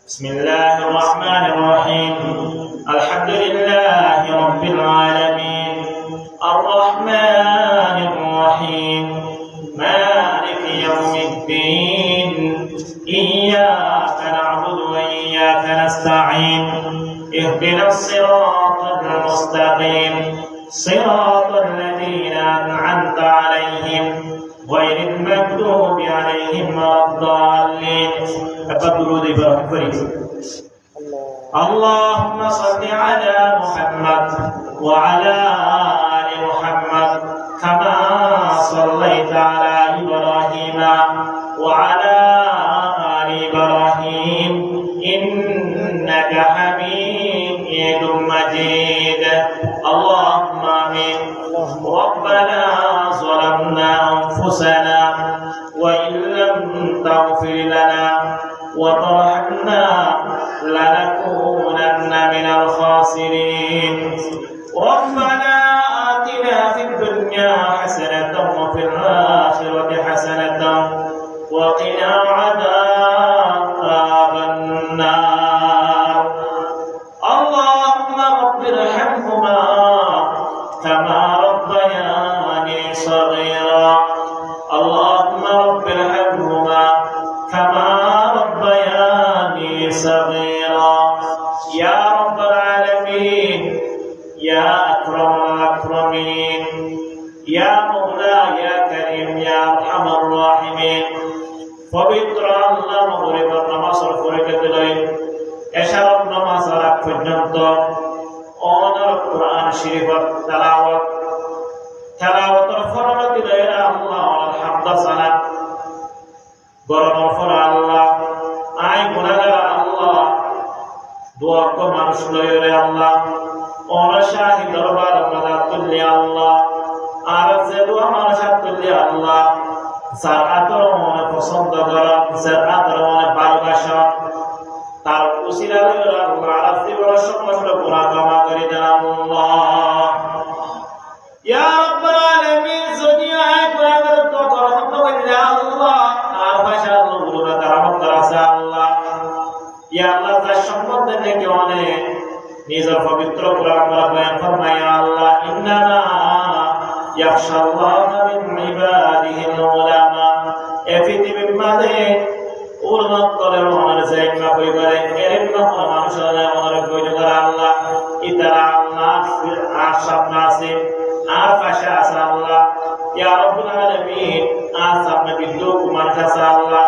بسم الله الرحمن الرحيم الحمد لله رب العالمين الرحمن الرحيم مالك يوم الدين إياك نعبد وإياك نستعين اهدنا الصراط المستقيم صراط الذين أنعمت عليهم غير المغضوب عليهم ولا الضالين. اللهم صل على محمد وعلى آل محمد كما صليت على إبراهيم وعلى آل إبراهيم إنك حميد مجيد. اللهم آمين. ربنا ظلمنا أنفسنا وإن لم تغفر لنا وترحمنا لنكونن من الخاسرين. ربنا آتنا في الدنيا حسنة وفي الآخرة حسنة وقنا عذاب النار. اللهم رب ارحمهما كما ربياني صغيرا. اللهم رب ارحمهما كما ربياني صغيرا. يا رب العالمين يا أكرم الأكرمين يا مولا يا كريم يا أرحم الراحمين. পবিত্র আল্লাহ মাগরিবের নামাজের পরে দিলেন এশারাত নামাজের আগ পর্যন্ত অনর কোরআন শরীফের তেলাওয়াতের ফরজ দিলেন আল্লাহ আলহামদুলিল্লাহ। গরম ফর আল্লাহ আই গুনাহগার আল্লাহ দোয়া কো মানুষ লয়ে আল্লাহ ওরা শাহী দরবার মাদাত তুল্লি আল্লাহ আর যে দোয়া মানুষাত তুল্লি আল্লাহ যার আদর মনে পছন্দ করা যার আদর মনে ভালোবাসা তার উসিলা লয়ে আল্লাহ আলাফি বড় সমস্ত গুনাহ ক্ষমা করে দেন আল্লাহ। ইয়া রাব্বাল আলামিন দুনিয়ায় গুনাহগার তো রহমত করে আল্লাহ আর ভাষা গুনাহ রহমত করা আল্লাহ। ইয়া আল্লাহ তার সম্বন্ধে থেকে অনেক নিজের পবিত্র কোরআন বয়ান ফরমায় আল্লাহ ইন্নামা ইয়াখশাল্লাহা মিন ইবাদিহিল উলামা। এই পৃথিবীর মাঝে উন্নত করে আমার জায়গা পরিবারে এর মতো মানুষের আমাদের বইতে করে আল্লাহ ইতারা আল্লাহ আর সামনে আছে আর পাশে আছে আল্লাহ। ইয়া রাব্বুল আলামিন আর সামনে বিদ্যু কুমার কাছে আল্লাহ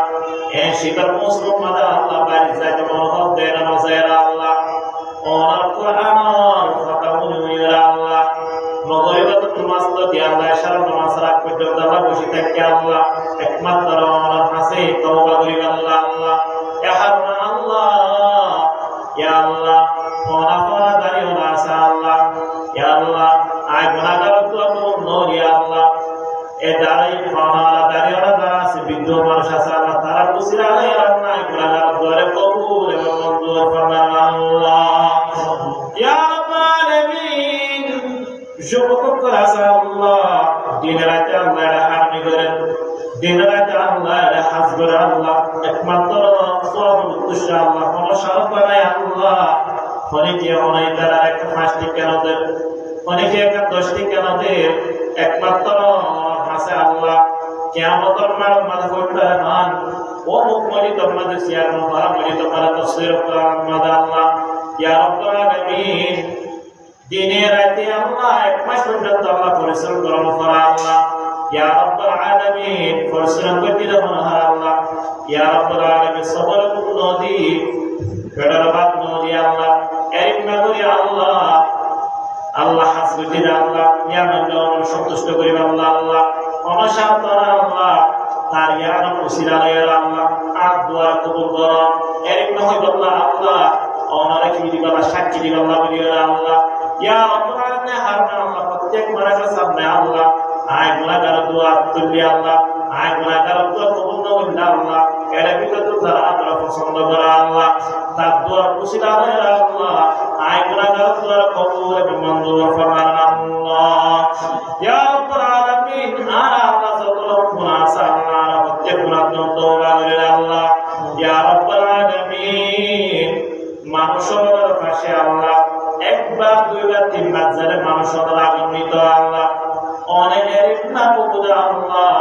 এই শীতল মৌসুম মাঝে আল্লাহ বাড়ি যাইতে মহব্বত দেন নজেরা আল্লাহ ওনার কোরআন কথা মনে আল্লাহ নগরিবত নামাজ তো দিয়া আল্লাহ ইশারা নামাজ রাখ পর্যন্ত আল্লাহ বসে থাকে আল্লাহ একমাত্র ওনার কাছে তওবা করি আল্লাহ আল্লাহ ইয়া হারুন আল্লাহ ইয়া আল্লাহ ওনা দাঁড়িয়ে না আছে আল্লাহ ইয়া আল্লাহ আয় গুনাহগার তো নূর ইয়া আল্লাহ এ দাঁড়াই ফানা দাঁড়িয়ে না আছে বিদ্যু মানুষ আছে আল্লাহ তারা উসিলা আলাই আল্লাহ গুনাহগার দোয়ারে কবুল এবং মঞ্জুর ফরমান আল্লাহ। ইয়া রাব্বাল আলামিন যুবক আছে আল্লাহ দিন রাতে আল্লাহ হারমি করেন দিন রাতে আল্লাহ হাজ করে আল্লাহ একমাত্র সওয়াব উদ্দেশ্য আল্লাহ কোন সারত বানায় আল্লাহ অনেকে অনেক দ্বারা একটা 5টি কেন দেন অনেকে একটা 10টি কেন দেন একমাত্র আছে আল্লাহ কিয়ামতের মাঠে পড়তে মান ও মুকমলি তোমাদের সিয়ার মুবারক মনি তোমার তাফসীর কোরআন মাদা আল্লাহ। ইয়া রাব্বুল আলামিন দিনে রাতে আল্লাহ এক মাস পর্যন্ত আল্লাহ পরিশ্রম করেন ফরা আল্লাহ। ইয়া রাব্বুল আলামিন পরিশ্রম করতে যখন আল্লাহ ইয়া রাব্বুল আলামিন সবর নদী ফেডারাবাদ নদী আল্লাহ এই নদী আল্লাহ আল্লাহ হাসবুদ্দিন আল্লাহ ইয়া মাওলানা সন্তুষ্ট করিব আল্লাহ আল্লাহ অনশান্তরা আল্লাহ তার ইয়ার উসিলা লয়ের আল্লাহ আর দোয়া কবুল করো এর নয় আল্লাহ আল্লাহ ওনারে কি দিবা সাক্ষী দিবা আল্লাহ বলিয়া আল্লাহ ইয়া রাব্বুল আলামিন হারনা আল্লাহ প্রত্যেক মারাজের সামনে আল্লাহ আয় গুনাহগার দোয়া তুলি আল্লাহ আয় গুনাহগার দোয়া কবুল না আল্লাহ এর ভিতরে যারা আপনারা পছন্দ করে আল্লাহ তার দোয়া উসিলা লয়ের আল্লাহ আয় গুনাহগার দোয়া কবুল এবং মঞ্জুর ফরমান আল্লাহ। ইয়া রাব্বুল আলামিন আল্লাহ যত গুনাহ আছে আল্লাহ প্রত্যেক গুনাহ তওবা করে আল্লাহ ইয়া রাব্বুল আলামিন মানুষের পাশে আল্লাহ একবার দুইবার তিনবার যারা মানুষের রাগান্বিত আল্লাহ অনেকের না বুঝে আল্লাহ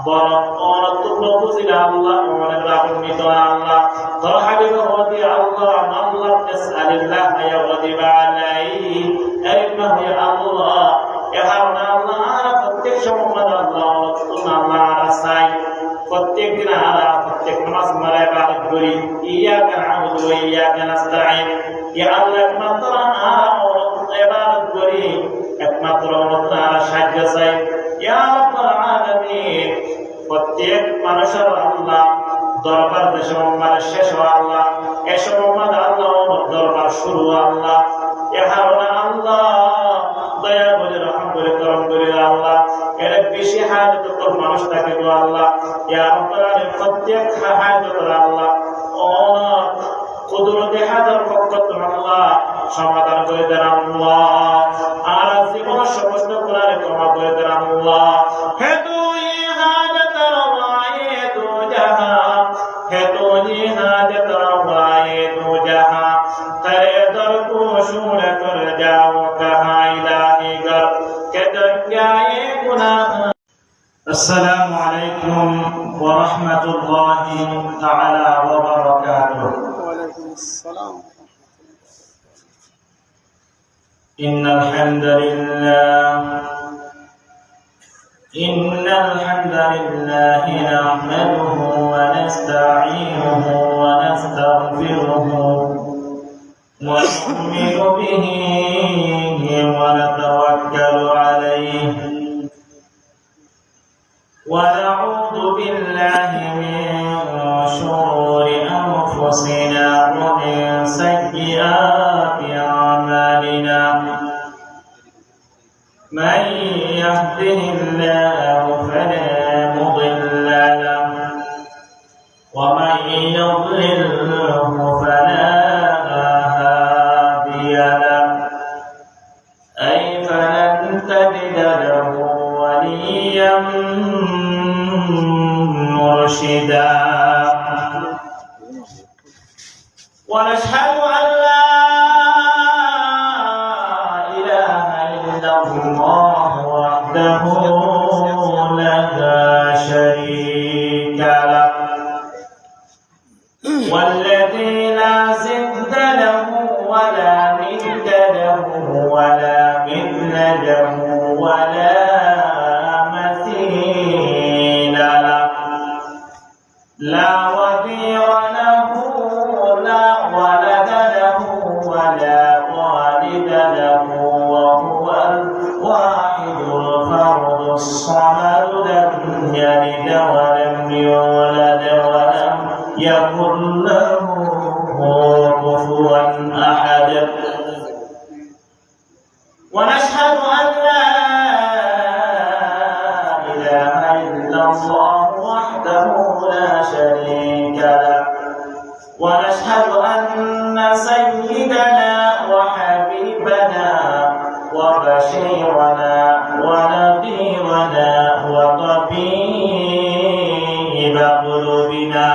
বরং অনতুল্য বুঝিলে আল্লাহ অনেক রাগান্বিত আল্লাহ তোর হাবিব হদি আল্লাহ আল্লাহ নাসআলিল্লাহ ইয়াগদিবা আলাইহি আইমা য়া আল্লাহ এহানা আল্লাহ প্রত্যেক সময় আল্লাহ আল্লাহ রাসাই প্রত্যেক দিন আল্লাহ প্রত্যেক নামাজ মারা ইবাদত করি ইয়াকা না'বুদু ওয়া ইয়াকা নাস্তাঈন ইয়া আল্লাহ একমাত্র ইবাদত করি একমাত্র আপনার সাহায্য চাই ইয়া রাব্বুল আলামিন প্রত্যেক মানুষের আল্লাহ দরবার যে সময় শেষ হয় আল্লাহ এ সময় আল্লাহ দরবার শুরু আল্লাহ এহানা আল্লাহ দয়া করে রহম করে করম করে আল্লাহ এর বেশি হায়াত তোর মানুষ থাকে গো আল্লাহ ইয়া রাব্বুল আলামিন প্রত্যেক হায়াত তোর আল্লাহ ও কুদরতে হাজার পক্ষ তোর আল্লাহ সমাধান করে দেন আল্লাহ আর জীবন সমস্ত গুনাহ ক্ষমা করে দেন আল্লাহ হে তুই হায়াত রওয়ায়ে দু জাহান হে তুই হায়াত রওয়ায়ে দু জাহান তেরে দর কো শুন কর যাও কহাं ইলাহি গর কে দুনিয়ায়ে গুনাহ। السلام عليكم ورحمة الله تعالى وبركاته. وعليكم السلام. إن الحمد لله نحمده ونستعينه ونستغفره ونؤمن به ونتوكل عليه ونعوذ بالله من شرور أنفسنا ومن سيئات أعمالنا من يهده الله فلا مضل له ومن يضلله فلا هادي له أي فلن تجد له وليا مرشدا ونشهد أن لا إله إلا الله وحده لا شريك له والذي لا ضد له ولا ند له ولا مثل له ولا مثيل له لا وزير له لا ولد له ولا والد له وهو الواحد الفرد الصمد لم يلد ولم يولد ولم يكن له كفوا أحد ونشهد أن لا إله إلا الله وحده لا شريك له ونشهد أن سيدنا وحبيبنا وبشيرنا ونذيرنا وطبيب قلوبنا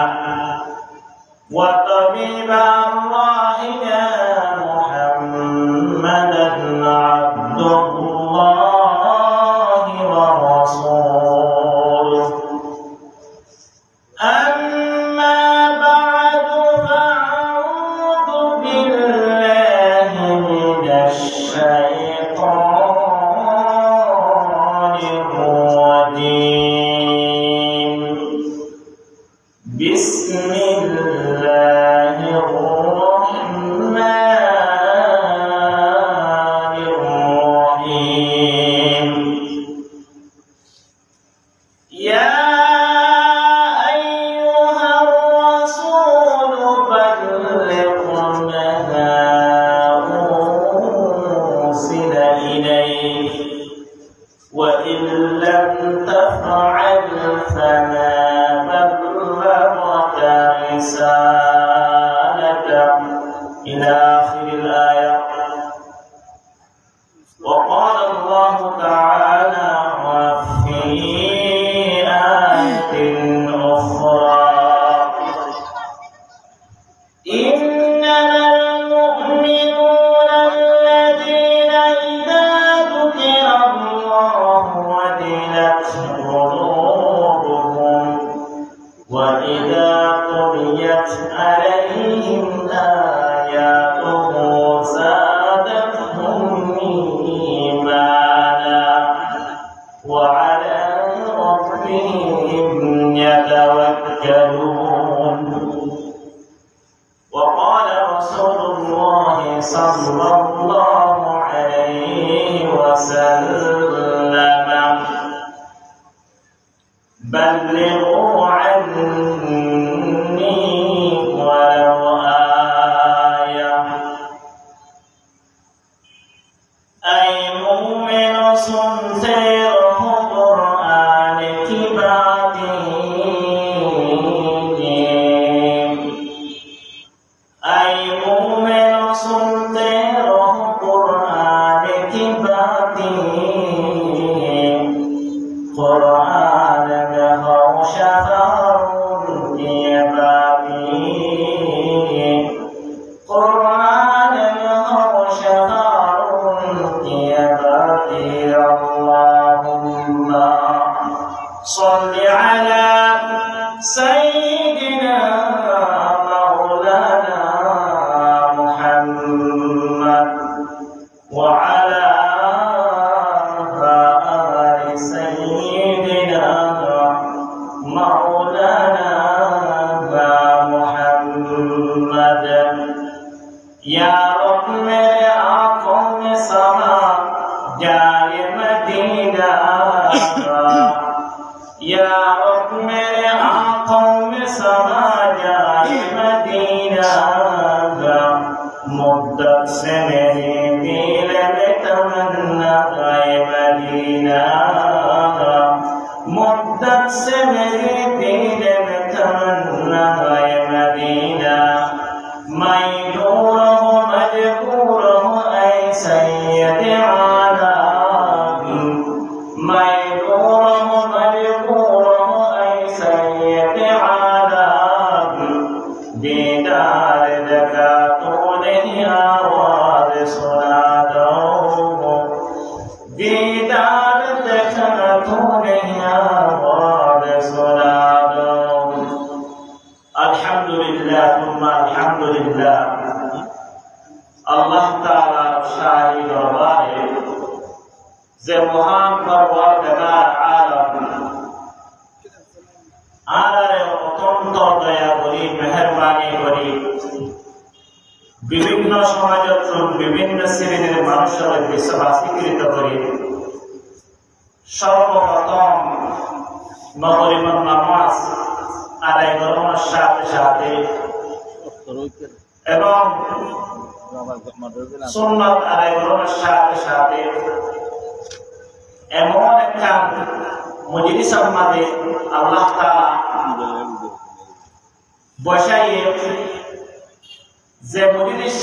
وطبيب أرواحنا محمدا عبد الله ورسوله. أما بعد فأعوذ بالله من الشيطان الرجيم. بسم الله الرحمن الرحيم. يا أيها الرسول بلغ ما أنزل إليك وإن لم تفعل فما بلغت رسالته إلى آخر الآية. وقال الله تعالى وفي آية أخرى إنما রাসূলুল্লাহ সাল্লাল্লাহু আলাইহি ওয়াসাল্লাম বাল্লিগু আন্নি ওয়ালাউ আয়া ay mu'min sunte roh Qur'an ki batin ay mu'min sunte roh Qur'an ki batin Qur'an mein ho shafaun ki batin Qur'an mein ho shafaun ki batin Allahumma salli ala sayyidina maulana Muhammad wa ala ali sayyidina maulana Muhammad ya Rabb mere aankhon mein sama jaye Madina ya Rabb mere aankhon mein sama jaye Madina मुद्दत से मेरे दिल में तमन्ना है Medina मुद्दत से मेरे दिल में तमन्ना है मदीना मैं दूर हूँ मजबूर हूँ ऐ सैयद आलम मैं दूर हूँ मजबूर हूँ ऐ सैयद आलम दीदार देखा आवाज सुना दो दीदार देखना तू नहीं आवाज सुना दो अल्हम्दुलिल्लाह तुम्मा अल्हम्दुलिल्लाह अल्लाह ताला शाही दरबारे जे महान परवरदिगार आलम आलारे অত্যন্ত দয়া করি মেহেরবানি করি বিভিন্ন সমাজের বিভিন্ন শ্রেণীর মানুষের বিশ্বাস স্বীকৃত করি সর্বপ্রথম মাগরিবের নামাজ আদায় করার সাথে সাথে এবং সুন্নাত আদায় করার সাথে সাথে এমন একটা মজলিসের মাঝে আল্লাহ তাআলা বসাইয়ে যে মজলিস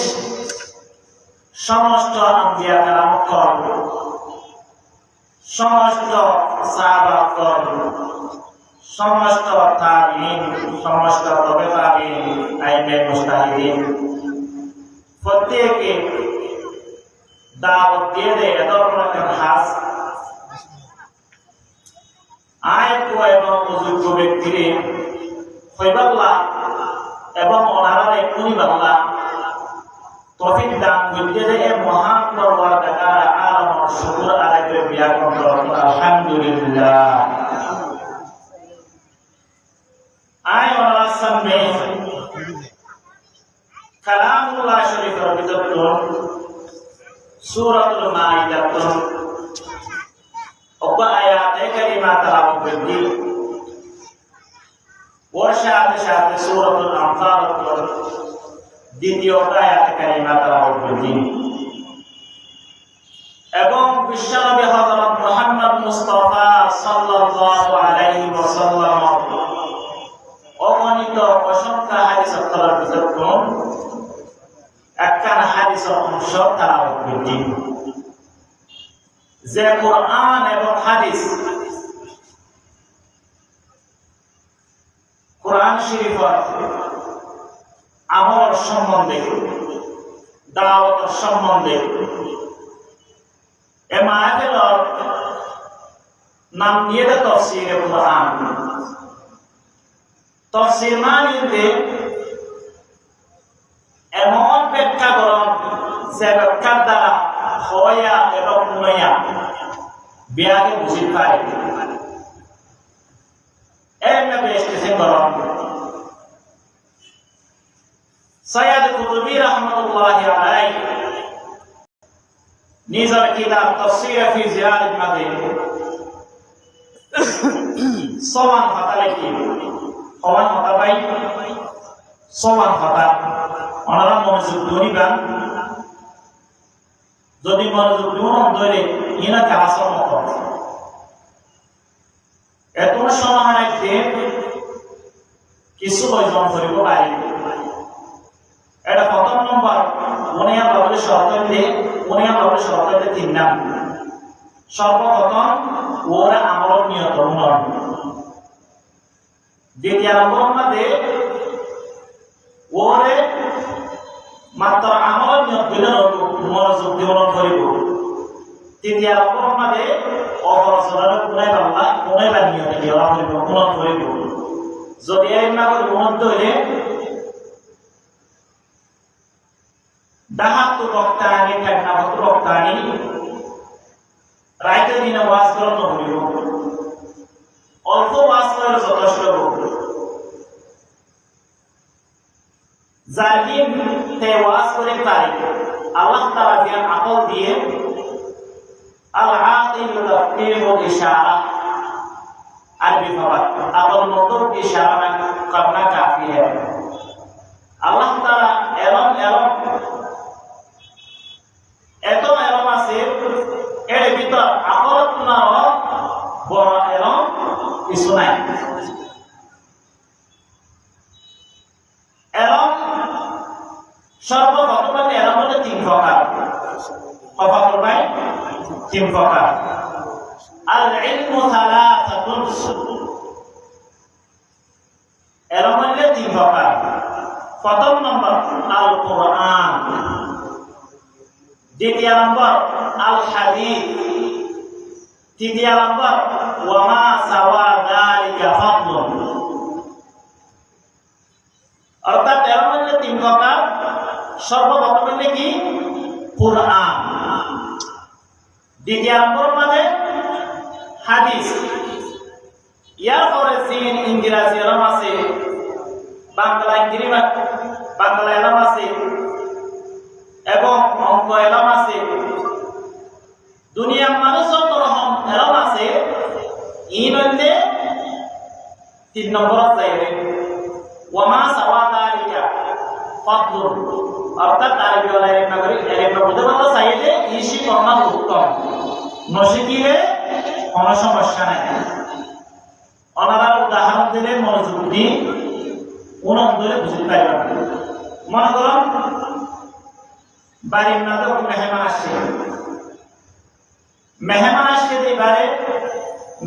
সমস্ত আম্বিয়া কেরামগণ সমস্ত সাহাবাগণ সমস্ত তাবিঈন সমস্ত তবে তাবিঈন আইমে মুজতাহিদিন প্রত্যেকে দাওয়াত দিয়ে দেয় এদরকে খাস আয়াত এবং যোগ্য ব্যক্তিরে হইবাল্লাহ এবং ওনারা কুনিবাল্লাহ তৌফিক দান করতে যে মহান পরওয়ারদিগার আলম শুকর আদায় করে বিয়া করতে আলহামদুলিল্লাহ আয় ওনার সামনে কালামুল্লাহ শরীফের ভিতর সূরাতুল মাইদা আয়াতে কারিমা তেলাওয়াত করছি ওর সাথে সাথে সূরাতুল আনফাল দ্বিতীয় আয়াতে কারিমা তেলাওয়াত করছি এবং বিশ্বনবী হযরত মুহাম্মদ মুস্তাফা সাল্লাল্লাহু আলাইহি ওয়াসাল্লাম অগণিত অসংখ্য হাদিসের ভিতর একখানা হাদিসের অংশ তেলাওয়াত করছি যে কোরআন এবং হাদিস কোরআন শরীফের আমল সম্বন্ধে দাওয়াত সম্বন্ধে এ মাহফিলের নাম দিয়ে দেয় তাফসীরে কোরআন তাফসীর মানে এমন ব্যাখ্যা করণ যে ব্যাখ্যার দ্বারা হয়া এবং নয়া বিয়াকে বুঝি পারে এমনি বেশি করণ সৈয়দ কুতুবী রাহমাতুল্লাহি আলাইহি নিজের কিতাব তাফসীর ফি জিয়ারাত মাদিনা সমান কথা লিখি সমান কথা ভাই সমান কথা ওনারা মনোযোগ ধরিবেন যদি মনোযোগ ধরে ইনাকে আসর মতো এত সময় রাখতে কিছু বৈজন করিব পারি এটা প্রথম নম্বর উনিয়া বাবুল সরকারে তিন নাম সর্বপ্রথম ওরা আমল নিয়ত নন দ্বিতীয় নম্বর মধ্যে ওরে মাত্র আমল নিয়ত দিলে মনোযোগ দিবন করিব তৃতীয় নম্বর মধ্যে অপরচনার কোনাইবার নিয়ত দেওয়া করিব উন্নত করিব যদি এই না করে উন্নত হইলে ডাহাত রক্তানি ঠান্ডা রক্তানি রাইতে দিনে ওয়াজ করতে হইব অল্প ওয়াজ করে যথেষ্ট জাহিদ তে ওয়াজ করে পারে আল্লাহ তাআলা যে আকল দিয়ে আল আকিল তাফসীরুল ইশারা আরবি ভাষা আকল মতো ইশারা করনা কাফি है আল্লাহ তাআলা এত এলম আছে এর ভিতর আকল না বড় এলম কিছু নাই এলম সর্বপ্রথম এলম হলো তিন প্রকার কত ভাই তিন প্রকার আল ইলমু সালাসাতুন এলম হলো তিন প্রকার প্রথম নম্বর আল কোরআন দ্বিতীয় নম্বর আল হাদিস তৃতীয় নম্বর ওয়া মা সাওয়া যালিকা ফাদলুন অর্থাৎ এর মধ্যে তিন প্রকার সর্বপ্রথম হলো কি কোরআন দ্বিতীয় নম্বর মানে হাদিস ইয়ার পরে সিন ইংরেজি এলম আছে বাংলা এলম আছে এবং অঙ্ক এলম আছে দুনিয়ার মানুষ যত রকম এলম আছে ইন হইলে তিন নম্বর চাইবে ওয়ামা সাওয়া যালিকা ফাদলুন অর্থাৎ আরবি ওয়ালা এলেমা বুঝতে পারলে চাইলে ইসি কর্মা উত্তম নশিকিলে কোনো সমস্যা নাই ওনারা উদাহরণ দিলে মনোযোগ দিয়ে উনন্দরে বুঝতে পারবেন মনে করুন বাড়ির মধ্যে মেহমান আসছে এবারে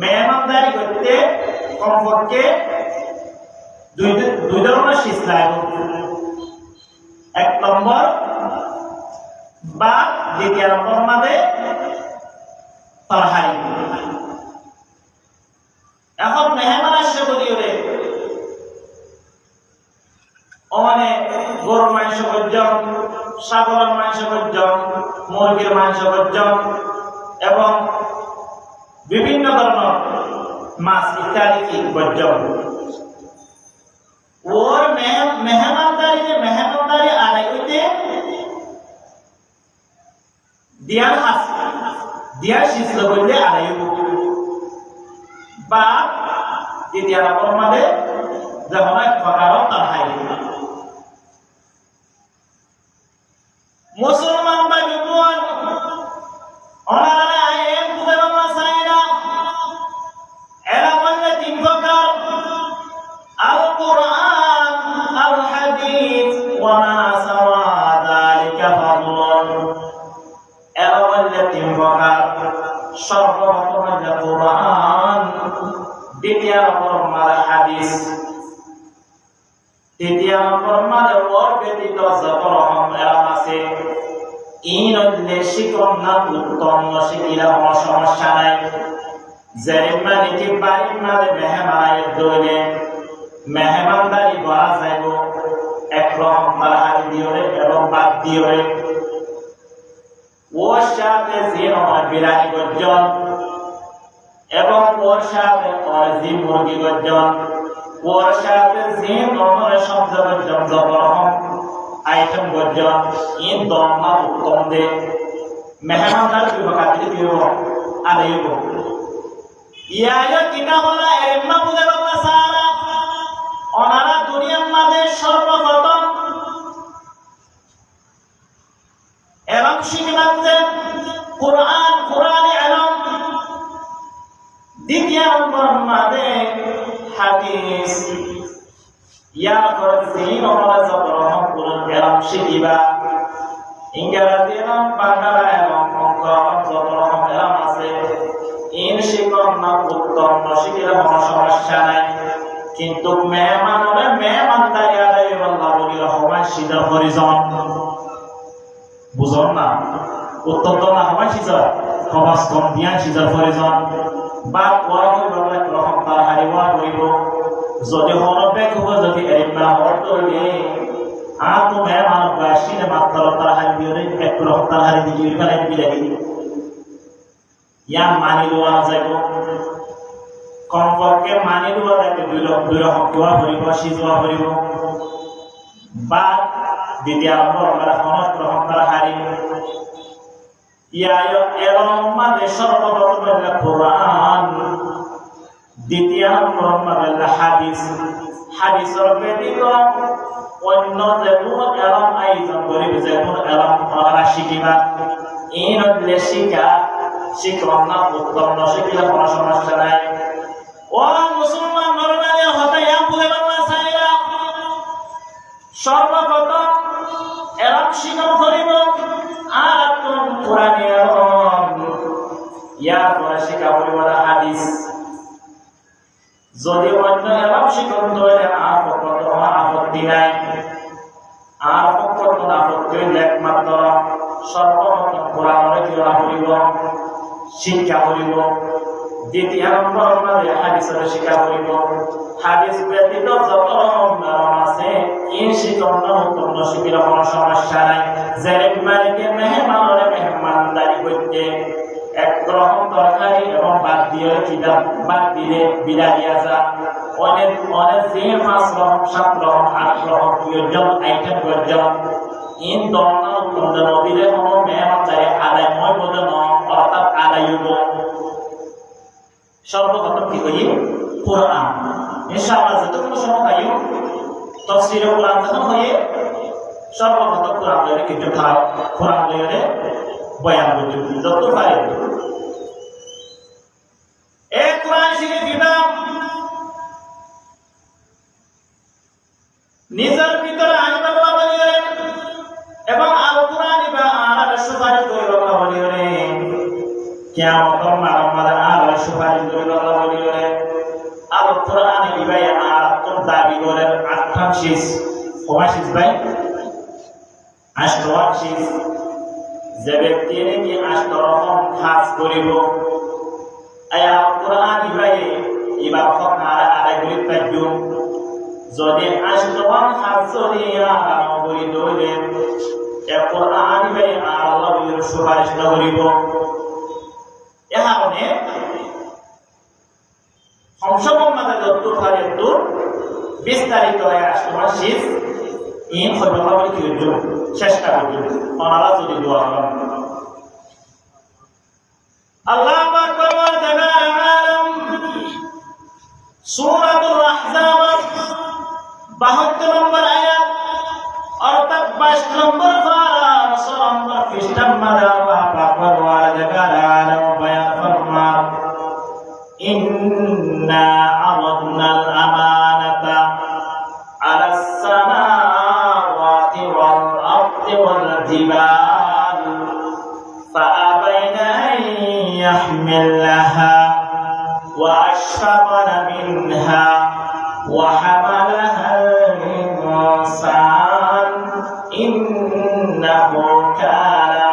মেহমানদারি করতে কমপক্ষে দুই ধরনের শিস্তা এক নম্বর বা দ্বিতীয় নম্বর মাঝে তরহারি এখন মেহমান আসছে বলিওরে ওখানে গরুর মাংস ভোজন ছাগলের মাংস ভোজন মুরগির মাংস ভোজন এবং বিভিন্ন ধরনের মাছ ইত্যাদি ভোজন ওর মেহমানদারি আদায় হইতে দিয়ার শিস্ত করলে আদায় হইব বা দ্বিতীয় নম্বর মাঝে যখন এক প্রকার তার হাই মুসলমান বা বিদ্বান ওনারা আইন বুঝানো না চাইরা এরা বললে তিন প্রকার আল কোরআন আল হাদিস ওয়া মা সাওয়া যালিকা ফাদলুন এরা বললে তিন প্রকার সর্বপ্রথম হলো কোরআন দ্বিতীয় নম্বর মানে হাদিস তৃতীয় নম্বর মানে ওর ব্যতীত যত রকম এলম আছে ইন হইলে শিকম না উত্তম শিকিলা কোনো সমস্যা নাই যেমন এটি বাড়ির মাঝে মেহমানের দইলে মেহমানদারি করা যাইব একরকম তালাহারি দিওরে এবং বাদ দিওরে ওর সাথে যে নয় বিরানি গর্জন এবং ওর সাথে অজি মুরগি গর্জন ওর সাথে যে নয় শব্দ গর্জন যত রকম আইটেম গজন ইন দমা উত্তম দে মেহমানদার বিভাগ দিও আলাইব ইয়ায়া কিনা হলা এম্মা বুঝে বাবা সারা ওনারা দুনিয়ার মাঝে সর্বপ্রথম এলম শিখলাম কোরআনে এলম দ্বিতীয় নম্বর মাঝে হাদিস ইয়া করছিন ওরা যতরকম কোরআন এলম শিখিবা ইংরেজি এলম বাংলা এলম অঙ্ক যতরকম এলম আছে ইন শিখন না উত্তম না শিখিলে কোনো সমস্যা নাই কিন্তু মেহমানদারি আদায় আল্লাহ বলিল সবাই সিধা হরিজন বুঝল না উত্তর না সবাই সিজা সমাজ কম দিয়া সিজার হরিজন বা কোয়া কৰিব ৰহম তাৰ হাৰিব কৰিব যদি হনবে খুব যদি এৰিবা হৰটো দিয়ে আতো মেহমান বাসিনে মাত্র তাৰ হাৰিবৰে এক ৰহম তাৰ হাৰি দি ফেলাই দিবি ইয়া মানি লোৱা যাব কমপক্ষে মানি লোৱা যাতে দুই রকম কোয়া ভরিব সিজোয়া ভরিব বা দ্বিতীয় নম্বর হনক রহম তাৰ হাৰি ইয়া এরম মাঝে সর্বপ্রথম কোরআন দ্বিতীয় নম্বর মাঝে হাদিসের ব্যতীত অন্য যেমন এরম আয়োজন করিবে যেমন এরম ওনারা শিখিবা এই নদলে শিখলাম না উত্তম না শিখিলে কোনো সমস্যা নাই ও মুসলমান নরনারী হতে বুঝে বাবা সাইরা সর্বপ্রথম এরম শিখন করিব আর কোরআনে ইয়া পড়া শিখা পরিবারা হাদিস যদি অন্য এরম শিখন ধরে আপত্তি নাই আর আপত্তি একমাত্র সর্বপ্রথম কোরআনে কিরা করিব শিক্ষা করিব দ্বিতীয় নম্বর মাঝে হাদিসের শিক্ষা করিব হাদিস ব্যতীত যত রকম আছে এই শিখন উত্তম শিখিলে কোনো সমস্যা নাই যেরকম মালিকে মেহমানদারি করতে এক রকম তরকারি এবং বাদ দিলে বিদা দিয়া যা অনেক যে 5 রকম 7 রকম 8 রকম আইটেম গজন ইন দমনা উত্তম নবীরে কোনো মেহমানদারি আদায় নয় বলে অর্থাৎ আদায় হইব সর্বপ্রথম কি করি কোরআন ইনশাআল্লাহ যতক্ষণ সময় পাই তাফসীরে কোরআন যখন হয়ে সর্বপ্রথম কোরআন লইলে কিন্তু কোরআন লইলে বয়ান করতে যত পারে এক কোরআন শিখে দিবা নিজের ভিতরে আনবা বলিয়ে এবং আল কোরআন বা আর সুপারিশ করে বাবা বলিয়ে কিয়ামতের মাঝে আর সুপারিশ করে বাবা বলিয়ে আল কোরআন ইবাই আর তো দাবি করে আটখান শেষ সমাশিস ভাই আষ্টওয়ান শেষ যে ব্যক্তি নাকি 8 রকম কাজ করিব আয়া কোরআন ইবাই ইবা হক আদায় করি পাইব যদি 8 কাজ যদি আর করি দইলে এ কোরআন ইবাই আল্লাহ বলির সুপারিশ করিব এ কারণে সংশোধন মাঝে যত পারে তো বিস্তারিত হয় 8 শেষ ইন হইব বলে কি হইব চেষ্টা করব ওনারা যদি দোয়া করেন আল্লাহু আকবার ওয়া তাআলা সূরাতুল আহজাব 72 নম্বর আয়াত অর্থাৎ 22 নম্বর পারা 6 নম্বর পৃষ্ঠার মধ্যে আল্লাহ আকবার ওয়া তাআলা বয়ান ফরমান ইন্না আরাদনাল আমানাতা আলাস সামাওয়াতি ওয়াল আরদি ওয়াল জিবাল ফাআবাইনা আন ইয়াহমিলাহা ওয়া আশফাকনা মিনহা ওয়া হামালাহাল ইনসান ইন্নাহু কানা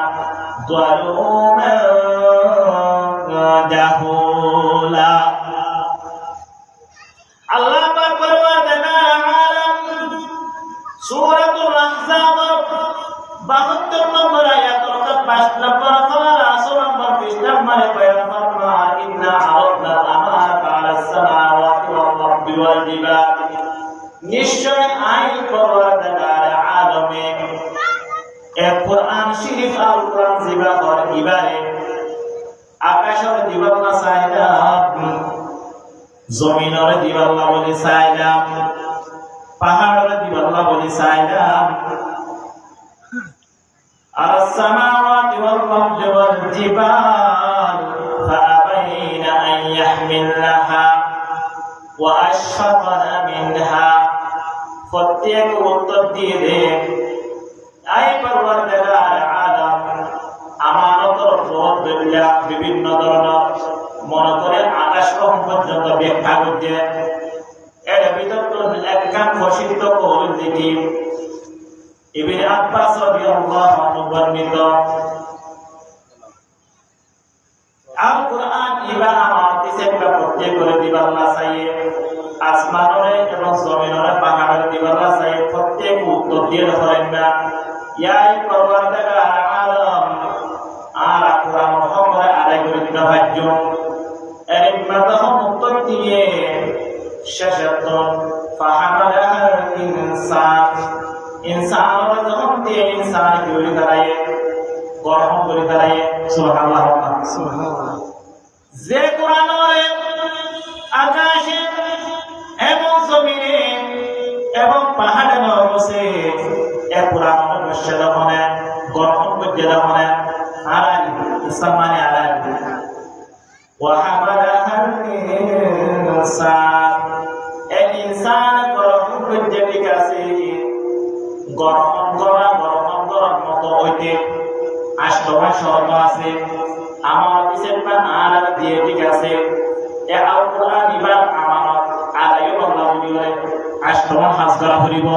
যালুমান জাহুলা আল্লাহ পাক ফরমান সূরাতুল আহজাব 72 নম্বর আয়াত অর্থাৎ 22 নম্বর পারা 10 নম্বর পৃষ্ঠা মানে বয়ান ফরমান ইন্না আরাদনা আমানাতা আলাস সামাওয়াতি ওয়াল আরদি ওয়াল জিবাল নিশ্চয় আইন পরওয়ারদিগার আলমে এ কোরআন শরীফ আল কোরআন জিবা কর ইবারে আকাশের দিবাল্লা চাইলাম, জমিনের দিবাল্লা বলে চাইলাম, পাহাড়ের দিবাল্লা বলে চাইলাম, আর السماوات والأرض والجبال فأبين أن يحملنها وأشفقن منها প্রত্যেক উত্তর দিয়ে দে আই পরওয়ারদিগার আলম আমানতর পথ দলিয়া বিভিন্ন ধরনের মনে করে আকাশ পর্যন্ত ব্যাখ্যা করছে। এর ভিতর তো একখান প্রসিদ্ধ কৌল দেখি ইবনে আব্বাস রাদিয়াল্লাহু আনহু বর্ণিত আল কোরআন ইবা আমার দিছে প্রত্যেক করে দিবাল্লা চাইয়ে আসমানরে এবং জমিনরে পাহাড়ের দিবাল্লা চাইয়ে প্রত্যেক উত্তর দিয়ে ধরেন না ইয়াই পরওয়ারদিগার আলম আর কোরআন সম্পর্কে আদায় করে দিতে ভাজ্য এর মাধ্যম উত্তর দিয়ে শেষতন ফাহামালাল ইনসান ইনসানরে যখন দিয়ে ইনসান কি করে দাঁড়ায় গ্রহণ করে দাঁড়ায় সুবহানাল্লাহ সুবহানাল্লাহ যে কোরআনরে আকাশে এবং জমিনে এবং পাহাড়ে বসে এ কোরআনের বসে মনে গ্রহণ করতে মনে আলাদা সম্মানে আলাদা ওয়াহামালাল ইনসান এই ইনসান গ্রহণ করতে বিকাশে গ্রহণ করার মতো হইতে আষ্টমা শর্ত আছে আমার বিশেষ আর দিয়ে ঠিক আছে এ আল কোরআন ইবার আমানত আদায় আল্লাহ বলে আষ্টমা হাজ করা করিব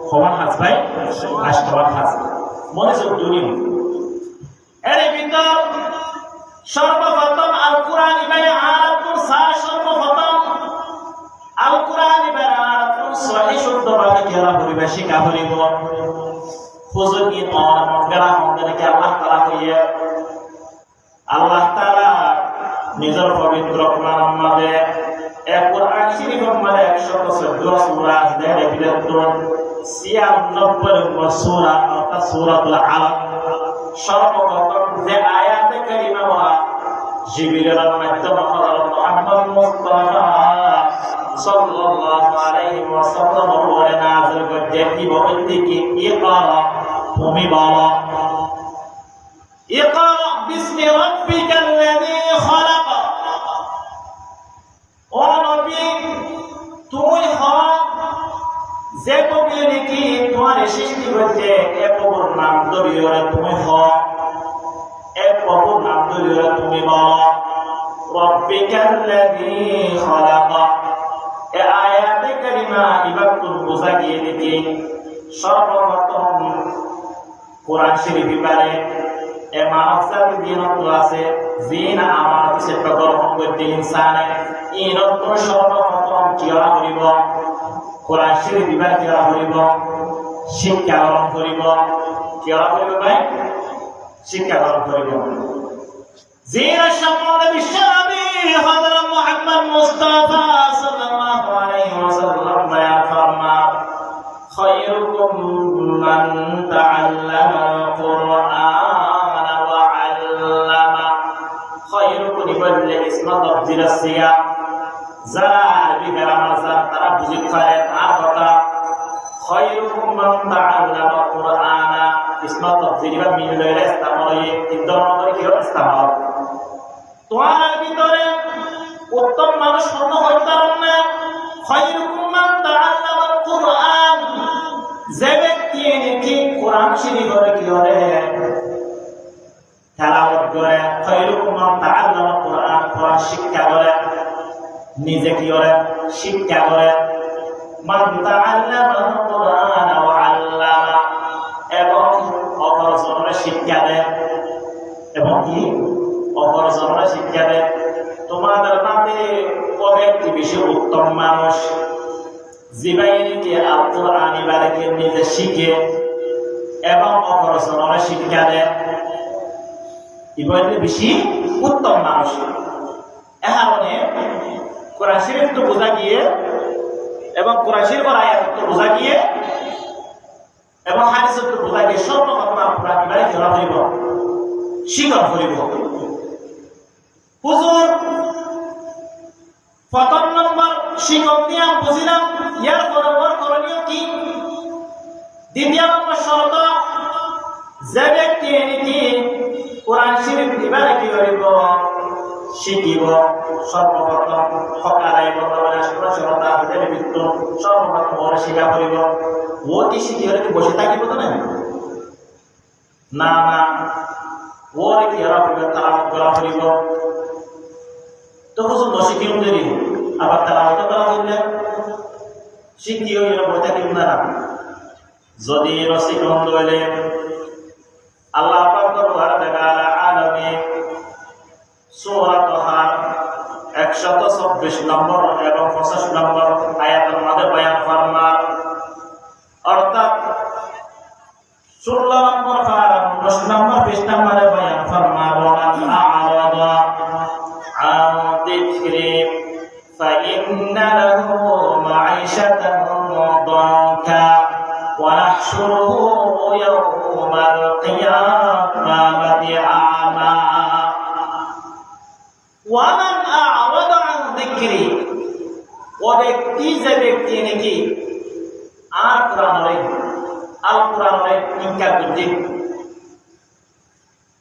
সমান হাজ পাই আষ্টমা হাজ মনে সব দুনিয়া এর ভিতর সর্বপ্রথম আল কোরআন ইবাই আরাতুন সর্বপ্রথম আল কোরআন ইবাই আরাতুন সহি শুদ্ধ ভাবে কেরা করিবে শিক্ষা করিব হুজুর কি মনগড়া মনকে আল্লাহ তাআলা কইয়া আল্লাহ তাআলা নিজের পবিত্র কোরআন মধ্যে এক কোরআন শরীফের মধ্যে 114 সূরা হিদায়াতের ভিতর 96 সূরা অর্থাৎ সূরাতুল আলাক সর্বপ্রথম যে আয়াতে কারিমা ওয়া জিবরিলের মাধ্যমে হযরত মুহাম্মদ মুস্তাফা সাল্লাল্লাহু আলাইহি ওয়াসাল্লাম বলে নাযিল করতে কি বলতে কি ইকরা তুমি বলো ইকরা বিসমি রাব্বিকাল্লাযী খালাক ও নবী তুমি হক যে কবি নাকি তোমার সৃষ্টি করতে এ প্রভুর নাম ধরিও তুমি হক এ প্রভুর নাম ধরিও তুমি বলো রাব্বিকাল্লাযী খালাক এ আয়াতে কারিমা ইবাদতুল বুঝা গিয়ে দিতে সর্বপ্রথম কোরআন শরীফ পারে এ মানব জাতির দিনত আছে জিন আমার পিছে গ্রহণ করতে ইনসানে ইনত সর্বপ্রথম কিয়া করিব কোরআন শরীফ বিভাগ কিয়া করিব শিক্ষা গ্রহণ করিব কিয়া করিব ভাই শিক্ষা গ্রহণ করিব জিন সম্বন্ধে বিশ্বনবী হযরত মুহাম্মদ মুস্তাফা সাল্লাল্লাহু আলাইহি ওয়াসাল্লাম বয়ান ফরমান খায়রুকুম মান তাআল্লামাল কুরআন ওয়া আল্লামা খায়রুকুম বললে ইসমত আবদিরাসিয়া যারা আরবি গ্রামার তারা বুঝতে পারে আর কথা খায়রুকুম মান তাআল্লামাল কুরআন ইসমত আবদিরা মিললে ইস্তেমাল ইদরমত কি ইস্তেমাল তোমার ভিতরে উত্তম মানুষ হতে হইতার না খায়রুকুম মান তাআল্লামাল কুরআন যে ব্যক্তি নাকি কোরআন শরীফের কি করে তেলাওয়াত করে খায়রুকুম মান তাআল্লামাল কুরআন কোরআন শিক্ষা করে নিজে কি করে শিক্ষা করে মান তাআল্লামাল কুরআন ওয়া আল্লামা এবং অপরজনকে শিক্ষা দেয় এবং কি অপরজনকে শিক্ষা দেয় তোমাদের মধ্যে ব্যক্তি বেশি উত্তম মানুষ জীবাইকে আল কোরআন ইবারকে নিজে শিখে এবং অপরজনকে শিক্ষা দেয় ইবারকে বেশি উত্তম মানুষ এখানে কোরআন শরীফ তো বোঝা গিয়ে এবং কোরআন শরীফের আয়াত তো বোঝা গিয়ে এবং হাদিসত বুঝাই দিয়ে সর্বপ্রথম আপনারা কিভাবে খেলা করিব স্বীকার করিব হুজুর প্রথম নম্বর শিক্ষক নিয়ে বুঝিলাম ইয়ার বরাবর করণীয় কি দ্বিতীয় নম্বর শর্ত যে ব্যক্তি নাকি কোরআন শরীফ এবারে কি করিব শিখিব সর্বপ্রথম সকালে বর্তমানে সরতা হাতের বৃত্ত সর্বপ্রথম ওরা শিক্ষা করিব ও কি শিখি হলে কি বসে থাকিব তো না না ওর কি তারা করা করিব তো হুজুর নশিকিম দেরি আবার তারা করা হইলে শিখিও এরা বই থাকিব না যদি রসিকম লইলে আল্লাহ পাক ওয়া তাআলা আলামে সূরা তাহার 126 নম্বর এবং 85 নম্বর আয়াতের মধ্যে বয়ান ফরমান অর্থাৎ 16 নম্বর আর 19 নম্বর 20 নম্বরে বয়ান ফরমান ওয়া আ'রাদা আন যিকরি ফাইন্না লাহু মাঈশাতান দানকা ওয়া নাহশুরুহু ইয়াওমাল কিয়ামাতি আ'মা ওয়ামান আ'রাদা আন যিকরি ও ব্যক্তি যে ব্যক্তি নাকি আল কোরআনের ইনকার করছে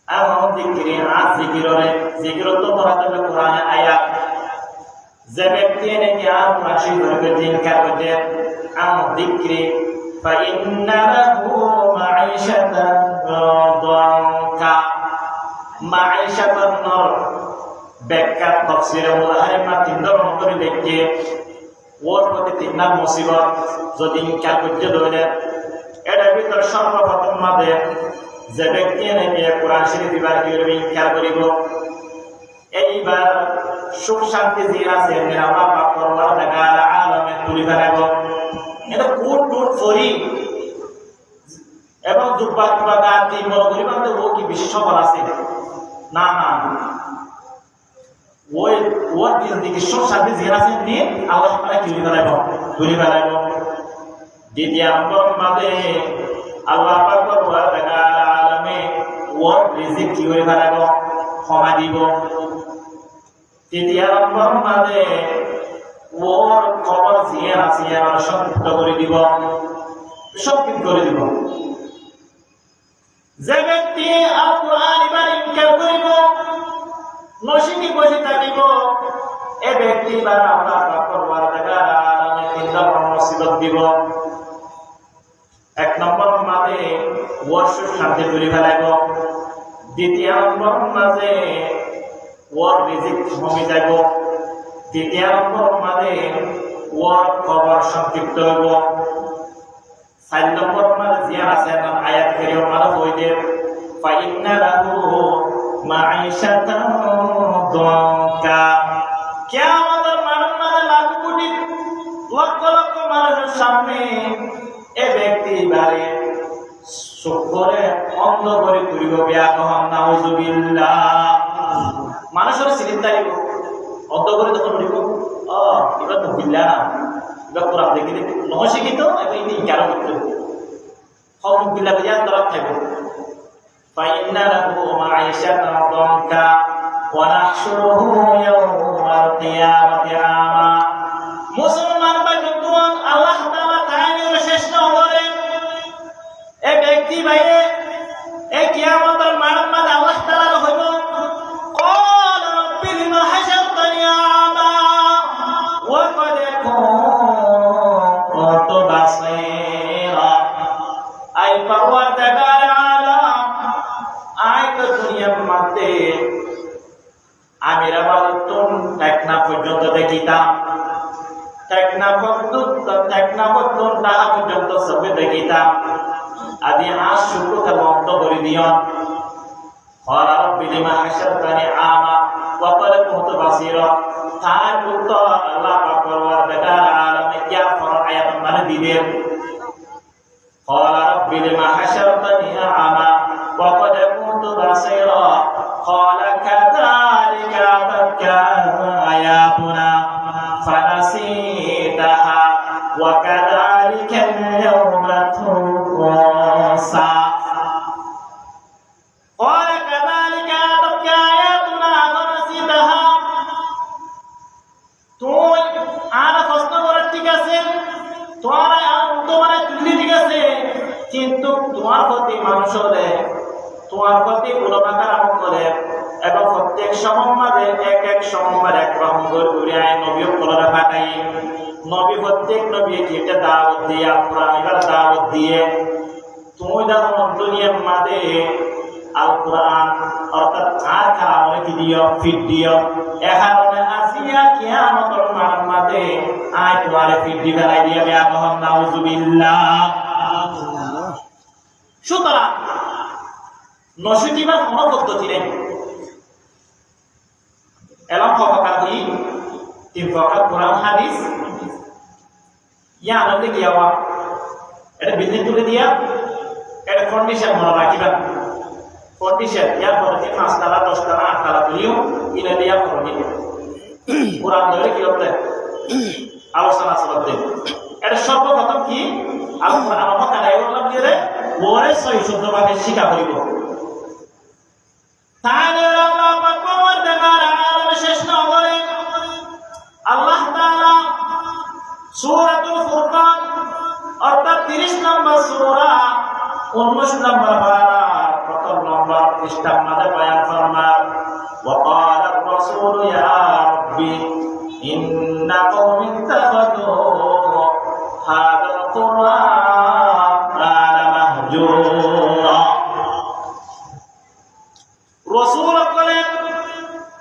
এবং যিকরি আজ যিকির তো পড়াতে কোরআনে আয়াত যে ব্যক্তি নাকি আল কোরআন শরীফের ইনকার করছে আন যিকরি ফাইন্না লাহু মাঈশাতান দানকা মাঈশাতান নর ব্যাখ্যা তাফসীরে মুলাহিমা তিন ধরনের করে দেখে ওর প্রতি তিন নাম মুসিবত যদি ইনকার করতে ধরে এর ভিতর সর্বপ্রথম মাঝে যে ব্যক্তি নাকি কোরআন শরীফ এবার কি করবে ইনকার করিব এইবার সুখ শান্তি যে আছে আল্লাহ পাক পরওয়ার তাআলা আলামে তুলি ফেলাব এটা কোট ফরি এবং জুব্বা গাতি বড় করিবান তো ও কি বেশি সফল আছে না ওই দিকে সুখ শান্তি যে আছে নিয়ে আল্লাহ তাআলা তুলি ফেলাব দ্বিতীয় নম্বর মাঝে আল্লাহ পাক পরওয়ার তাআলা আলামে ওর রিজিক কি করে ফেলাব ক্ষমা দিব তৃতীয় নম্বর মাঝে ওর খবর জিয়ার আছে আর সংক্ষিপ্ত করে দিব যে ব্যক্তি আল কোরআন এবার ইনকার করিব নশিকি বসে থাকিব এ ব্যক্তি বা আল্লাহ পাক পরওয়ার তাআলা আলামে তিন ধরনের মুসিবত দিব এক নম্বর মাঝে ওর সুখ শান্তি তুলি ফেলাইব দ্বিতীয় নম্বর মাঝে ওর রিজিক কমে যাব তৃতীয় নম্বর মাঝে ওর খবর সংক্ষিপ্ত হইব চার নম্বর মাঝে জিয়ার আছে আয়াত করিও মাঝে হইতে ফাইন্না লাহু মাঈশাতান দানকা কিয়ামতের মাঠে লাখো কোটি লক্ষ লক্ষ মানুষের সামনে এ ব্যক্তি বারে শুকরে অন্ধ করে তুলিব বিয়াকহন নাউজুবিল্লাহ মানুষের চিন্তাইব অন্ধ করে তখন বলিব এবার তো বিল্লা না এবার কোরআন দেখি নহয় শিক্ষিত এবং ইনি ইনকার করতে সব বিল্লা বিয়া তরফ থাকবে ফাইন্না লাহু মাঈশাতান দানকা ওয়া নাহশুরুহু ইয়াওমাল কিয়ামাতি আ'মা মুসলমান ভাই বন্ধুগণ আল্লাহ তাআলা কায়েমের শেষ নম্বরে এই ব্যক্তি ভাইয়ে এই কিয়ামতের মাঠে আল্লাহ তাআলা হইব ক্বালা রাব্বি লিমা হাশারতানি আ'মা ওয়া ক্বাদ কুনতু বাসীরা আই পরওয়ারদিগার আলাম আই তো দুনিয়ার মধ্যে আমি রাবাতুন টেকনা পর্যন্ত দেখিতাম টেকনা পর্যন্ত তাহা পর্যন্ত সবে দেখিতাম আদি আজ শুক্র বন্ধ করে দিও ক্বালা রাব্বি লিমা হাশারতানি আ'মা ওয়া ক্বাদ কুনতু বাসীরা তার উত্তর আল্লাহ পাক পরওয়ারদিগার আলামে কিয়া ফর আয়াত মানে দিবেন ক্বালা রাব্বি লিমা হাশারতানি আ'মা ওয়া ক্বাদ কুনতু বাসীরা ক্বালা কাযালিকা আতাতকা আয়াতুনা ফানাসিতাহা ওয়া কাযালিকা আল-ইয়াওমা তুনসা পরামর্শ দেয় তোমার প্রতি উলামাকার আমল করে এবং প্রত্যেক সমম্মাদে এক সমম্মার এক রকম করে আয় নবী করে পাঠাই নবী প্রত্যেক নবী যেটা দাওয়াত দিয়ে কোরআনের দাওয়াত দিয়ে তুমি যখন দুনিয়ার মাঝে আল কোরআন অর্থাৎ আর কালামে কি দিও ফিট দিও এখানে আসিয়া কিয়ামতের মাঝে আয় তোমার ফিট দিবে লাই দিয়ে আল্লাহ নাউজুবিল্লাহ সুতরাং নসিটিবার কোনো পদ্ধতি নেই এলাম ফকার কি তিন ফকার কোরআন হাদিস ইয়া আনন্দে কি হওয়া এটা বিল্ডিং তুলে দিয়া এটা কন্ডিশন মনে রাখিবা কন্ডিশন ইয়ার পরে 5 তালা 10 তালা 8 তালা তুলিও ইনে দিয়া করনি কোরআন ধরে কি করতে আলোচনা চলতে এটা সর্বপ্রথম কি আল কোরআন ফকার আইওয়াল্লাহ দিয়ে ওরে সহি শুদ্ধভাবে শিক্ষা করিব তাহলে আল্লাহ পাক পরওয়ারদিগার আলম শেষ নগরে আল্লাহ তাআলা সূরাতুল ফুরকান অর্থাৎ 30 নম্বর সূরা 19 নম্বর পারা প্রথম নম্বর পৃষ্ঠার মধ্যে বয়ান ফরমান ওয়া ক্বালা আর-রাসূল ইয়া রাব্বি ইন্না কওমি ইত্তাখাযু হাযাল কুরআন মাহজুরা রাসূল করেন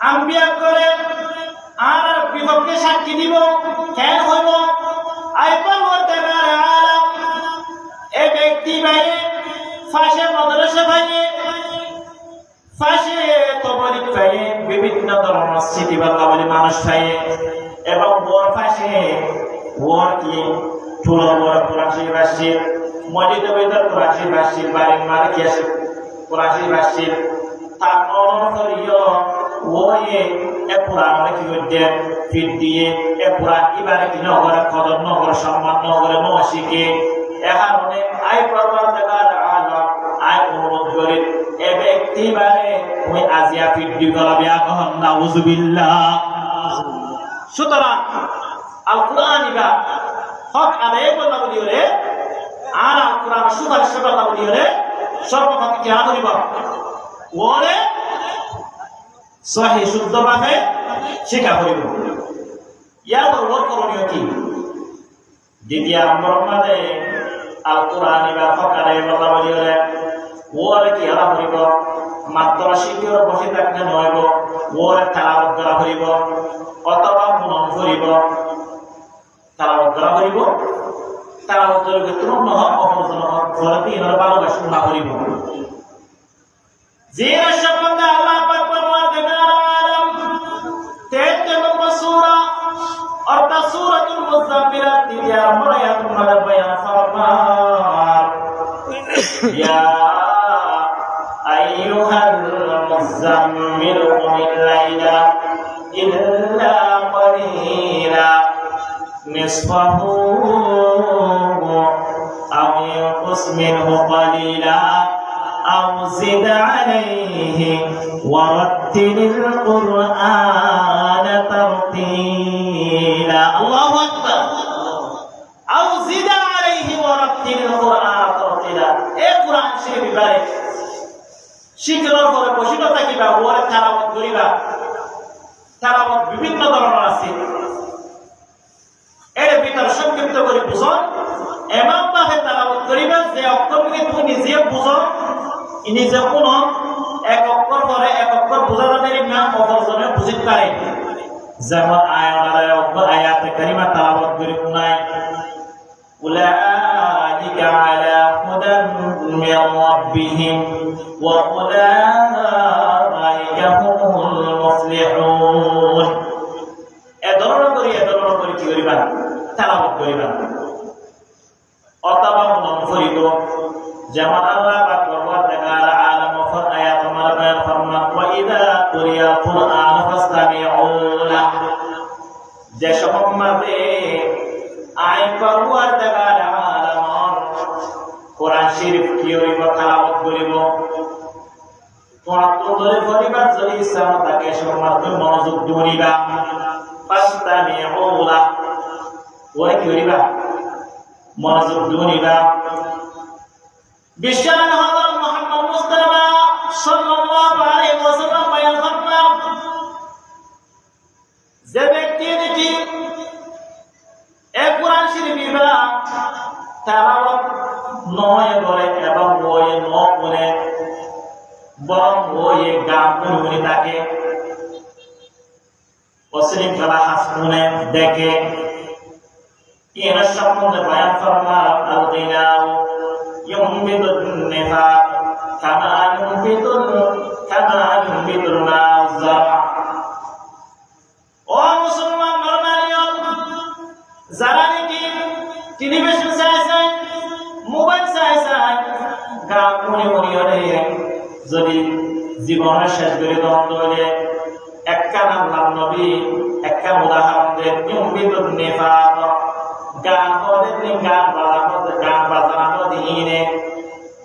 আম্বিয়া করেন আর বিপক্ষে সাক্ষী দিব কেন হইব আই পরওয়ারদিগার আলম এই ব্যক্তি বাইরে ফাঁসে মাদ্রাসা বাইরে ফাঁসে তবলিগ বাইরে বিভিন্ন ধরনের স্থিতিবাল্লা বলে মানুষ বাইরে এবং ওর ফাঁসে ওর কি ঠুলো বড় কোরআন ভাষীর মসজিদে ভিতর কোরআন ভাষীর বাড়ির মালিক আছে কোরআন ভাষীর তার অনুসরিও ওয়ে এ পুরাণ কি করতে ফিট দিয়ে এ পুরাণ এবারে কি নগরে কদর নগর সম্মান নগরে নশিকে এখানে আই পরওয়ারদিগার আলম আই অনুরোধ করি এ ব্যক্তি বারে ওই আজিয়া ফিট দি গলাবে আল্লাহ নাউজুবিল্লাহ সুতরাং আল কোরআন ইবা হক আদায় করলা বলিওরে আর আল কোরআন সুপারিশ করলা বলিওরে সর্বপ্রথম কি করিব ওরে সহি শুদ্ধভাবে শিক্ষা করিব ইয়ার ওর করণীয় কি দ্বিতীয় নম্বর মানে আল কোরআন ইবা ফকারে বলা বলিওরে ওরে কি আলা করিব মাত্র শিক্ষিত বসে থাকতে নয়ব ওরে তেলাওয়াত করা করিব অথবা মনন করিব তেলাওয়াত করা করিব তেলাওয়াতের ক্ষেত্রে নহক অপরজন হক ফলতে এনার ভালোবাসা না করিব যে শব্দ আল্লাহ পাক পরওয়ারদিগার আলম 33 নম্বর সূরা অর্থাৎ সূরাতুল মুজাম্মিল দ্বিতীয় নম্বর আয়াতের মধ্যে বয়ান ফরমান ইয়া আইয়ুহাল মুজাম্মিল কুমিল লাইলা ইল্লা কলিলা নিসফাহু আও ইয়াকুস মিনহু কলিলা أو زد عليه ورتل القرآن ترتيلا الله أكبر أو زد عليه ورتل القرآن ترتيلا এই কোরআন শরীফ বারে শিক্ষার পরে বসিত থাকিবা ওরে তেলাওয়াত করিবা তেলাওয়াত বিভিন্ন ধরনের আছে এর ভিতর সংক্ষিপ্ত করে বুঝো এমন ভাবে তেলাওয়াত করিবা যে অক্ষরকে তুমি নিজে বুঝো নিজে কোনো এক অক্ষর পরে এক অক্ষর বোঝা যাবে না অপরজনে বুঝতে পারে যেমন আয়াতে কারিমা তেলাওয়াত করে শোনায় উলাইকা আলা হুদান মির রাব্বিহিম ওয়া উলাইকা হুমুল মুফলিহুন এ ধরনের করে কি করিবা তেলাওয়াত করিবা অথবা মনন করিব যেমন আল্লাহ পাক পরওয়ারদিগার আলম আয়াত আমার বয়ান ফরমান ওয়া ইযা কুরিয়া কুরআন ফাসতামিউ লাহু যে সম্মানে আই পরওয়ারদিগার আলম কোরআন শরীফ কি হইব তেলাওয়াত করিব তো ধরে পরিবার যদি ইসলাম তাকে সম্মানে মনোযোগ দিবা ফাসতামিউ লাহু ওই কি করিবা মনোযোগ দিবা বিশ্বনবী হযরত বরং ওই গান গুনগুনি থাকে অশৃঙ্খলা হাসনুনে দেখে এর সম্বন্ধে বয়ান ফরমাল আল-গিনাউ ইউমবিদুন নিফাক কামা ইউমবিদুন নাযা। ও মুসলমান নরনারীগণ, যারা নাকি টেলিভিশন চাই মোবাইল চাই গান মনে মনে যদি জীবনের শেষ করে দণ্ড হইলে একখান আল্লাহ নবী একখান উদাহরণ দেন ইউমবিদুন নিফাক গান হতে গান বাজানা হতে হিনে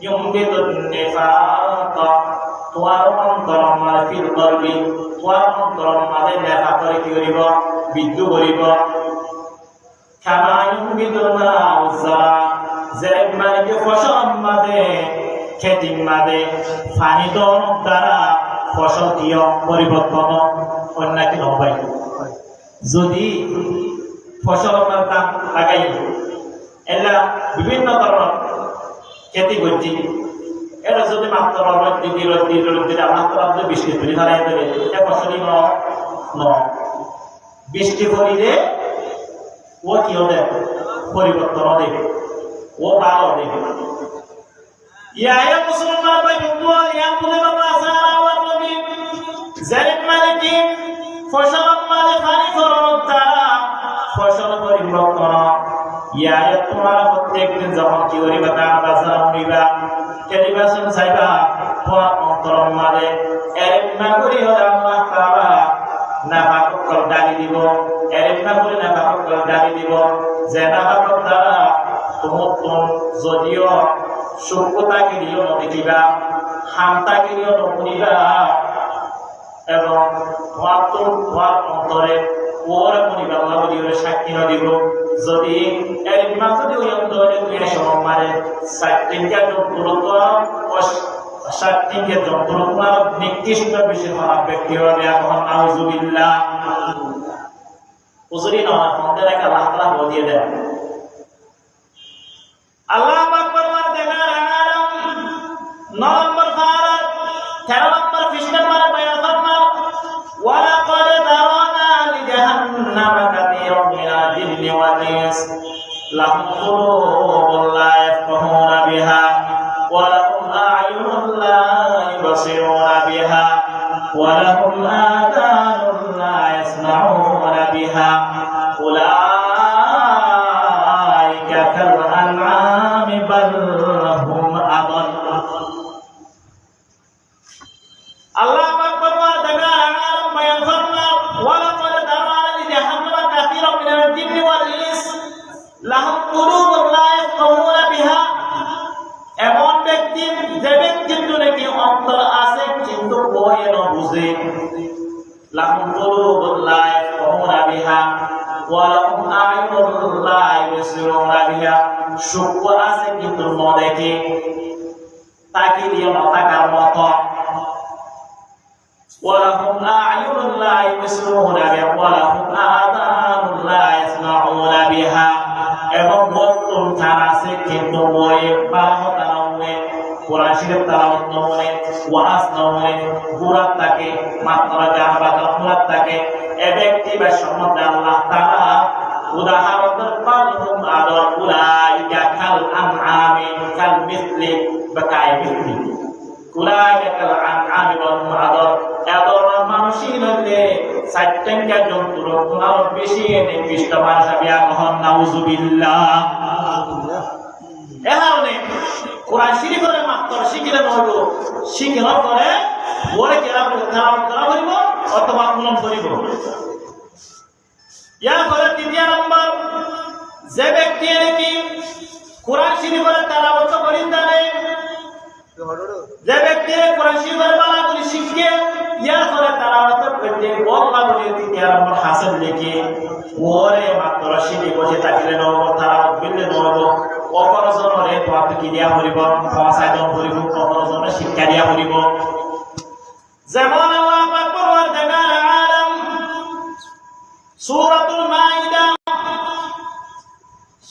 ইউমবিদুন নিফাক তোমার অন্তর মানে ফিল করবি তোমার অন্তর মানে নেফা করে কি করিব বিদ্যু করিব কামা ইউমবিদুন নাযা যে মানে কি ফসল মাদে খেতি মাদে পানি দন দ্বারা ফসল কিয় পরিবর্তন অন্যকে নবাই যদি ফসলের দাম লাগাই এলা বিভিন্ন ধরনের খেতি করছি এটা যদি মাত্র রোদ্দিরা মাত্র বৃষ্টি ফলি হারাই দেবে এটা ফসলই ন বৃষ্টি ফলিলে ও কিও দেবে পরিবর্তন দেবে ও ভালো দেবে ইয়া মুসলমান ভাই বন্ধু ইয়া বলে বাবা সালাম নবী জালিম মালিকি ফসল মালিক পানি ফরতা ফসল পরিবর্তন ইয়া তোমার প্রত্যেকদিন যখন কি করিবা দান বাজার করিবা টেলিভিশন চাইবা তোমার অন্তর মালে এর না করি হলে আল্লাহ তাআলা নাফাকর ডালি দিব এর না করি নাফাকর ডালি দিব যে নাফাকর দ্বারা তোমার যদিও সভ্যতাকে নিয়েও নদেখিবা হামতাকে নিয়েও নশুনিবা এবং তোমার অন্তরে ওরা মনিবা আল্লাহ বলি সাক্ষী নদিব যদি এর যদি ওই অন্তরে তুমি সমারে সাক্ষীকে যন্ত্র তোমার নিকৃষ্ট বেশি খারাপ ব্যক্তি হবে এখন নাউজুবিল্লাহ হুজুরি নয় অন্তরে একটা আল্লাহ তাআলা বলিয়ে দেন আল্লাহ আকবার মার দেখার আলাম 9 নম্বর ফারাত 13 নম্বর পৃষ্ঠা মার বয়ান ফরমাও ওয়ালা ক্বাদ দারানা লি জাহান্নাম কাসীরাম মিনাল জিন্নি ওয়াল ইনস লাহুম কুলুবুন লা ইয়াফকাহুনা বিহা ওয়া লাহুম আ'য়ুনুন লা ইউবসিরুনা বিহা ওয়া লাহুম আযানুন লা ইয়াসমাউনা বিহা উলাইকা কাল আনআম বাল হুম আদাল। আল্লাহ আকবার ওয়া তাআলা বয়ান ফরমাও ওয়ালা ক্বাদ দারানা লি জাহান্নাম কাসীরাম মিনাল জিন্নি ওয়াল ইনস লাহুম কুলুবুন লা ইয়াফকাহুনা বিহা। এমন ব্যক্তি যে ব্যক্তির নাকি অন্তর আছে কিন্তু বয়ে না বুঝে লাহুম কুলুবুন লা ইয়াফকাহুনা বিহা ওয়া লাহুম আ'য়ুনুন লা ইউবসিরুনা বিহা। চক্ষু আছে কিন্তু নদেখে তাকে দিয়ে নতাকার মতো ওয়া লাহুম আ'য়ুনুন লা ইউবসিরুনা বিহা ওয়া লাহুম আযানুন লা ইয়াসমাউনা বিহা। এবং বর্তন কান আছে কিন্তু বয়ে বারো তারা মনে কোরআন শরীফ তেলাওয়াত নমনে ওয়াজ নমনে বুরাত থাকে মাত্র গান বাজনা বুরাত থাকে এ ব্যক্তি বা সম্বন্ধে আল্লাহ তাআলা উদাহরণ পালহুম আদর উলাইকা কাল আনআমি কাল মিসলি বাকাই মিসলি উলাইকা কাল আনআমি ওয়াল আদর আদর মানুষই নলে সাইটেঙ্গা জন্তু তোমার বেশি নিকৃষ্ট মানুষ বিয়া কহন নাউজুবিল্লাহ। এহারনে কোরআন শরীফের মাত্র শিখিলে নহব শিখার পরে ওরে কেরাম করা করিব অথবা কুলম করিব। ইয়ার পরে তৃতীয় নম্বর যে ব্যক্তি নাকি কোরআন শরীফের তেলাওয়াত করি জানে যে ব্যক্তি কোরআন শরীফের বালা করে শিখে ইয়ার পরে তেলাওয়াত করতে বল্লা বলে তৃতীয় নম্বর হাসিল লিখে ওরে মাত্র শিখে বসে থাকলে নহব তেলাওয়াত করলে নহব অপরজনরে তোমাকে কি দিয়া করিব সহায়তা করিব অপরজনের শিক্ষা দিয়া করিব। যেমন আল্লাহ পাক পরওয়ারদিগার আলম সূরাতুল মাইদা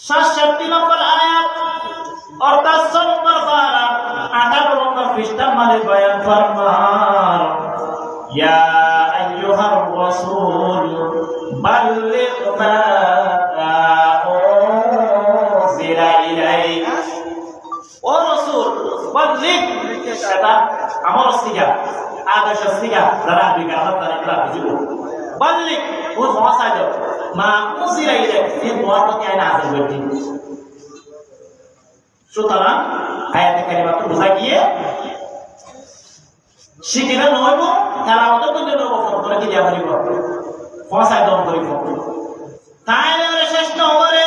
67 নম্বর আয়াত অর্থাৎ 6 নম্বর পারা 18 নম্বর খ্রিস্টান মানে বয়ান ফরমান ইয়া আইয়ুহার রাসূল বাল্লিগ মা উনজিলা ইলাইক ও রাসূল বাল্লিগ এটা আমার সিগা আদেশ সিগা যারা দিকে আল্লাহ তাআলা বুঝিব বাল্লিগ ও ভাষা দাও মা উনজিলা ইলাইক এই দোয়াটা কি আইনা আছে বলছি সুতরাং আয়াতে কারিমাত বুঝা গিয়ে শিখিলে নইব তেলাওয়াত করলে নইব ফরজ কি দিয়া করিব ভাষা দাও করিব তাইলে শেষ নম্বরে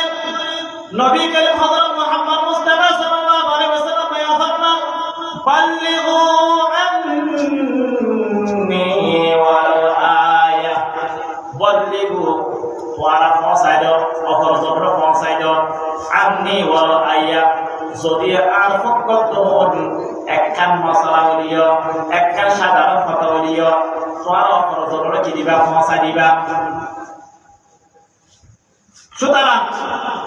নবী করিম হযরত মুহাম্মদ মুস্তাফা সাল্লাল্লাহু আলাইহি ওয়াসাল্লাম বয়ান ফরমান বাল্লিগু আন্নী ওয়ালাউ আয়া বাল্লিগু ওয়ালা ভাষা দাও অফরজ ভাষা দাও আন্নী ওয়ালাউ আয়া যদি আর ফকত একখান মশলা বলিও একখান সাধারণ কথা বলিও তোমার অপরজনের কি দিবা ভাষা দিবা সুতরাং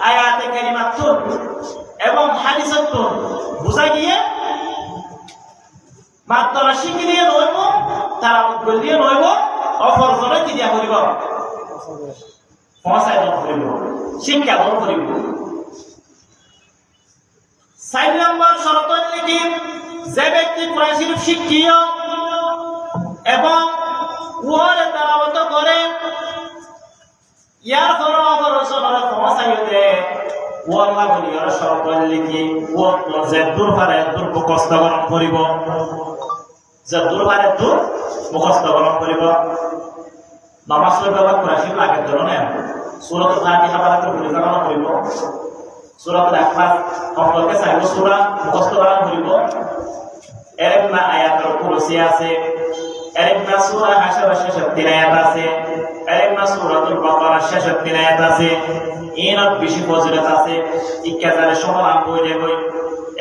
আয়াতে কারিমাত এবং হাদিসত বুঝা গিয়ে মাত্র শিখি দিয়ে নইব তারা উদ্গল দিয়ে নইব অপরজনের কি দিয়া করিব ভাষা দান করিব শিক্ষা দান করিব 4 নম্বর শর্ত কি যে ব্যক্তি কোরআন শরীফ শিখিও এবং ওরে তেলাওয়াত করে ইয়ার ফর অপরজনের ভাষায়তে ও আল্লাহ বলিয়ার শর্ত লিখি ও যে দুর্ভারে মুখস্থ গ্রহণ করিব যে দুর্ভারে মুখস্থ গ্রহণ করিব নামাজ পড়িবা কোরআন শরীফ লাগের জন্য না সূরাতুল ফাতিহা পড়া পরিচালনা করিব সূরাতুল ইখলাস সম্পর্কে চাইব সূরা মুখস্থ করা করিব এরকম আয়াতের কুরসি আছে এরকম সূরা হাশর শেষের 3 আয়াত আছে এরকম সূরাতুল বাকারা শেষের 3 আয়াত আছে এর বেশি ফজিলত আছে ইকাজারে সমান বইলে বই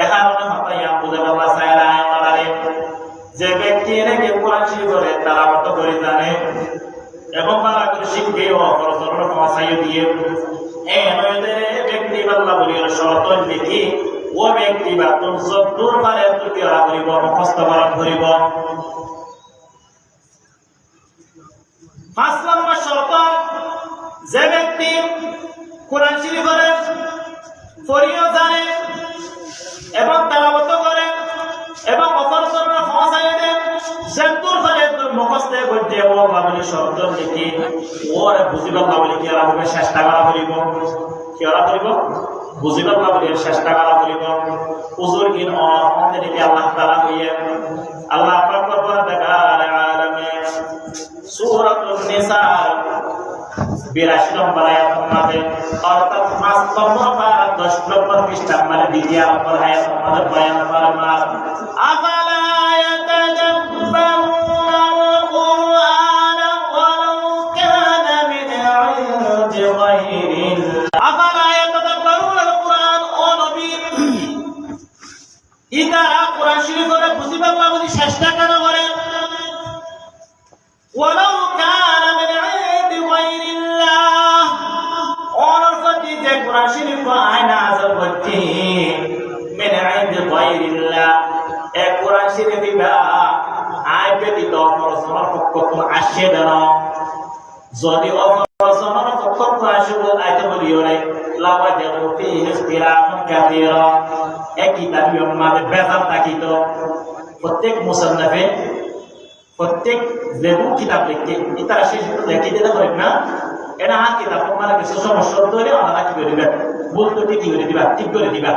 এখানে হতাইয়া বুঝে আল্লাহ সায়রা আমারে যে ব্যক্তি এটাকে কোরআন শরীফ করে তেলাওয়াত করে জানে এবং ভালো করে শিখবে ও অপরজনের ভাষায় দিয়ে ব্যক্তি আল্লাহ বলিয়ার শর্ত লিখি ও ব্যক্তি বা তোর যদ্দূর পারে তুই করিব মুখস্থ গ্রহণ করিব 5 নম্বর শর্ত যে ব্যক্তি কোরআন শরীফের পড়িও জানে এবং তেলাওয়াত করে এবং অপরজনের ভাষায় দেন যদ্দূর পারে তুই মুখস্থ করতে ও আল্লাহ বলি শর্ত লিখি ওরে বুঝিব আল্লাহ বলি কি আর চেষ্টা করা করিব কি করা করিব বুঝিব আল্লাহ বলি চেষ্টা করা করিব হুজুর ইন অনতে কি আল্লাহ তাআলা হইয়ে আল্লাহ পাক পরওয়ারদিগার আলামিন সূরাতুন নিসা 82 নম্বর আয়াতের মধ্যে অর্থাৎ 5 নম্বর পারা 10 নম্বর পৃষ্ঠা মানে দ্বিতীয় নম্বর আয়াতের মধ্যে বয়ান ফরমান আফালা ইয়াতাদাব্বারুনা আল-কুরআন ওয়ালাউ কানা মিন ইনদি গায়রিল্লাহ আফালা ইয়াতাদাব্বারুনা আল-কুরআন ও নবী ইতারা কোরআন শরীফের বুঝিবা বলি চেষ্টা করে ওয়ালাউ কানা মিন ইনদি গায়রিল্লাহ অনর্থটি যে কোরআন শরীফ আয়না আযল করতে মিন ইনদি গায়রিল্লাহ এ কোরআন শরীফ বা আই ব্যতীত অপরজনের পক্ষ আসে দেন যদি অপরজনের পক্ষ আসে আইতে বলিও রে লাওয়াজাদু ফিহি ইখতিলাফান কাসীরা এক কিতাবের মধ্যে বেজাল থাকিত প্রত্যেক মুসান্নাফে প্রত্যেক যেবু কিতাব লিখতে ইতারা শেষ লিখে দিতে পারেন না এটা আর কিতাব মানে কিছু সমস্যা ধরে আলাদা কি করে দিবেন বলতে কি করে দিবা ঠিক করে দিবা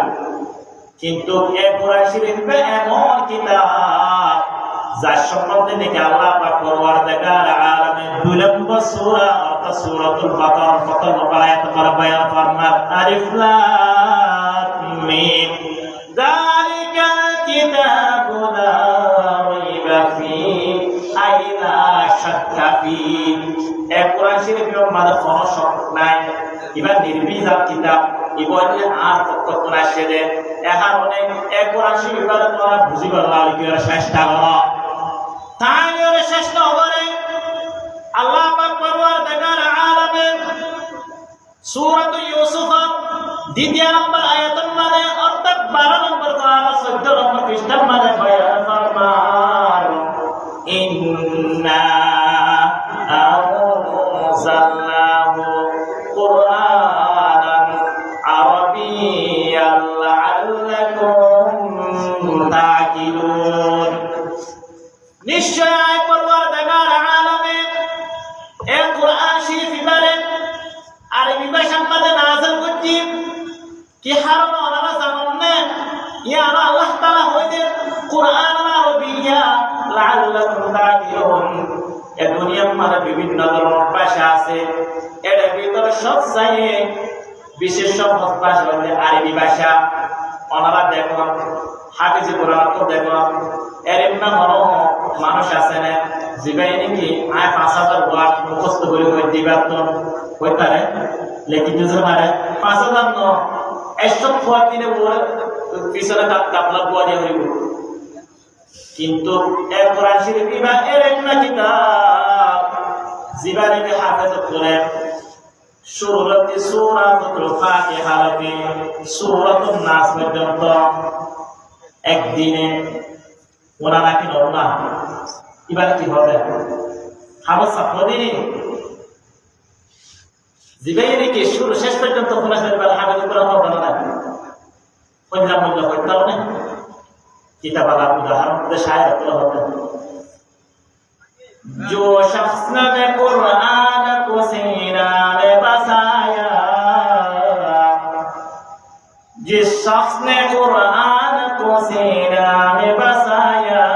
কিন্তু এই কোরআন শরীফ এমন কিতাব যার সম্বন্ধে নাকি আল্লাহ পাক পরওয়ারদিগার আলামিন 2 নম্বর সূরা অর্থাৎ সূরাতুল বাকারা প্রথম আয়াত পর বয়ান ফরমান আলিফ লাম মিম যালিকাল কিতাবু লা রাইবা ফীহি আই লা শাক্কা ফীহি এই কোরআন শরীফের মধ্যে কোনো সংশয় নাই এবার নির্বিজাত কিতাব ইবনে আর পক্ষ আসে দে এখন অনেক এক কোরআন শরীফের তোমরা বুঝিবার লাগি চেষ্টা করো তাইলে চেষ্টা হবে আল্লাহ পাক পরওয়ারদিগার আলামিন সূরা ইউসুফ দ্বিতীয় নম্বর আয়াতের মধ্যে অর্থাৎ 12 নম্বর পারা 14 নম্বর পৃষ্ঠার মধ্যে বয়ান يعلمون নিশ্চয় পরওয়ারদিগার আলামিন এই কুরআন শরীফ বলেন আরবি ভাষার মধ্যে নাযিল করছি কি হারম ওনারা জানেন ইয়া আল্লাহ তাআলা হইতে কুরআন আরবিয়া লাআল্লাকুম তা'কিলুন এই দুনিয়ার মধ্যে বিভিন্ন ধরনের ভাষা আছে এর ভিতরে সবচেয়ে বিশেষ সহজ ভাষা হচ্ছে আরবি ভাষা ওনারা দেখুন হাফিজ কোরআন তো দেখুন এর এমন মানুষ আছে না জিবাই নাকি আয় 5000 ওয়াট মুখস্থ করে হয়ে দিবার তো হইতারে লেকিন যে মারে 5000 ন এসব খোয়া দিলে ওর পিছনে কাপলা বুয়া দিয়ে হইব কিন্তু এই কোরআন শরীফ বা এর একটা কিতাব জিবাইকে হাফিজ করে সূরাতুল ফাতিহা থেকে সূরাতুন নাস পর্যন্ত একদিনে ওরা নাকি না এবার কি হবে হাফেজ সাফদিনী জিবাইরে কি শুরু শেষ পর্যন্ত কোরআন শরীফ হাফেজ কোরআন হবে না পঞ্জাব মূল্য হইতাও না কিতাব আলা উদাহরণ দে শায়র তো হবে जो शख्स ने कुरान को सीना में बसाया जिस शख्स ने कुरान को सीना में बसाया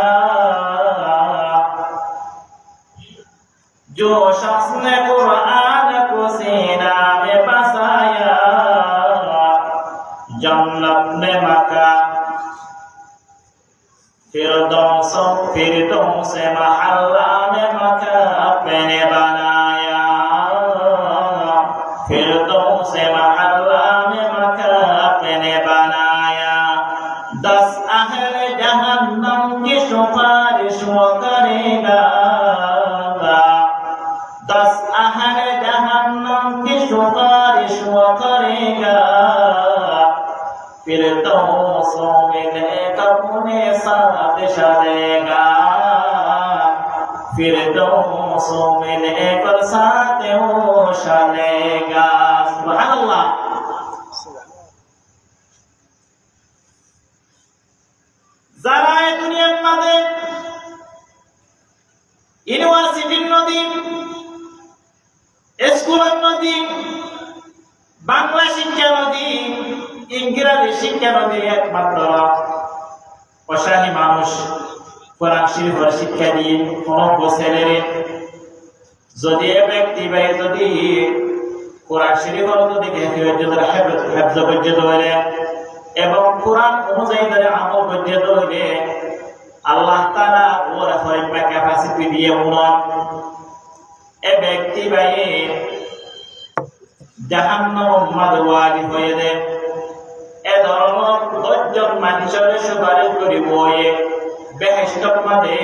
जो शख्स ने कुरान को सीना में बसाया जन्नत में मकान फिरदौस महल्ला में मकान मैंने बनाया फिरदौस महल्ला में मकान मैंने बनाया 10 अहले जहन्नम की सिफारिश वो करेगा 10 अहले जहन्नम की सिफारिश वो करेगा फिरदौसों में लेकर उन्हें साथ चलेगा फिरदौसों में लेकर साथ वो चलेगा सुभान अल्लाह যারা এই দুনিয়ার মধ্যে ইউনিভার্সিটির নদী স্কুলের নদী বাংলা শিক্ষা নদী ইংরেজি শিক্ষা নদী একমাত্র অসাহী মানুষ কোরআন শরীফের শিক্ষা দিয়ে কোন বছরের যদি ব্যক্তি ভাই যদি কোরআন শরীফের যদি হেফজ পর্যন্ত হইলে এবং কোরআন অনুযায়ী ধরে আমল পর্যন্ত হইলে আল্লাহ তাআলা ওর হইবা ক্যাপাসিটি দিয়ে উন্নত এ ব্যক্তি ভাই জাহান্নাম মাদওয়ালি হয়ে যায় এ ধরনের 10 জন মানুষের সুপারিশ করিব বেহেশতের মধ্যে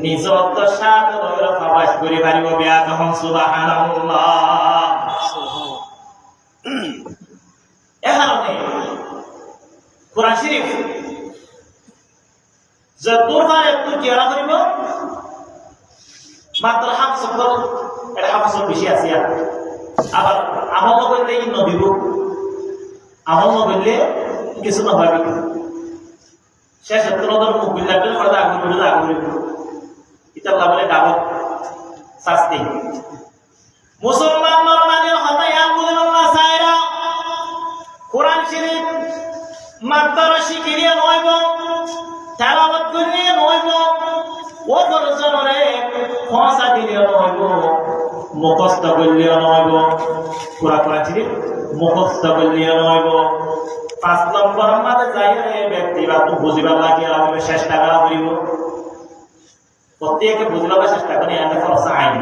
নিজত সাথ লইরা প্রবেশ করি পারিব বিয়া তখন সুবহানাল্লাহ এখানে কোরআন শরীফ যতদূর পারে একটু কেয়ারা করিব মাত্র হাফ সকল এটা হাফ সকল বেশি আছে আবার আমল করলে কি নদীব আমল করলে কিছু না হবে শেষ তোর মুখ বিল্লাতে পড়া আগুন এটা বলে দাবত শাস্তি মুসলমান নরমালি হবে আলহামদুলিল্লাহ সাইরা কোরআন শরীফ মাত্র শিখিয়ে নয়ব তেলাওয়াত করিয়ে নয়ব ও পরজনরে খোসা দিলে নয়ব মুখস্থ করলে নয়ব কোরআন শরীফ মুখস্থ করলে নয়ব 5 নম্বর মাঝে যাইরে ব্যক্তি বা তো বুঝিবার লাগে আমি চেষ্টা করা করিব প্রত্যেকে বুঝবার চেষ্টা করি এত খরচ আইন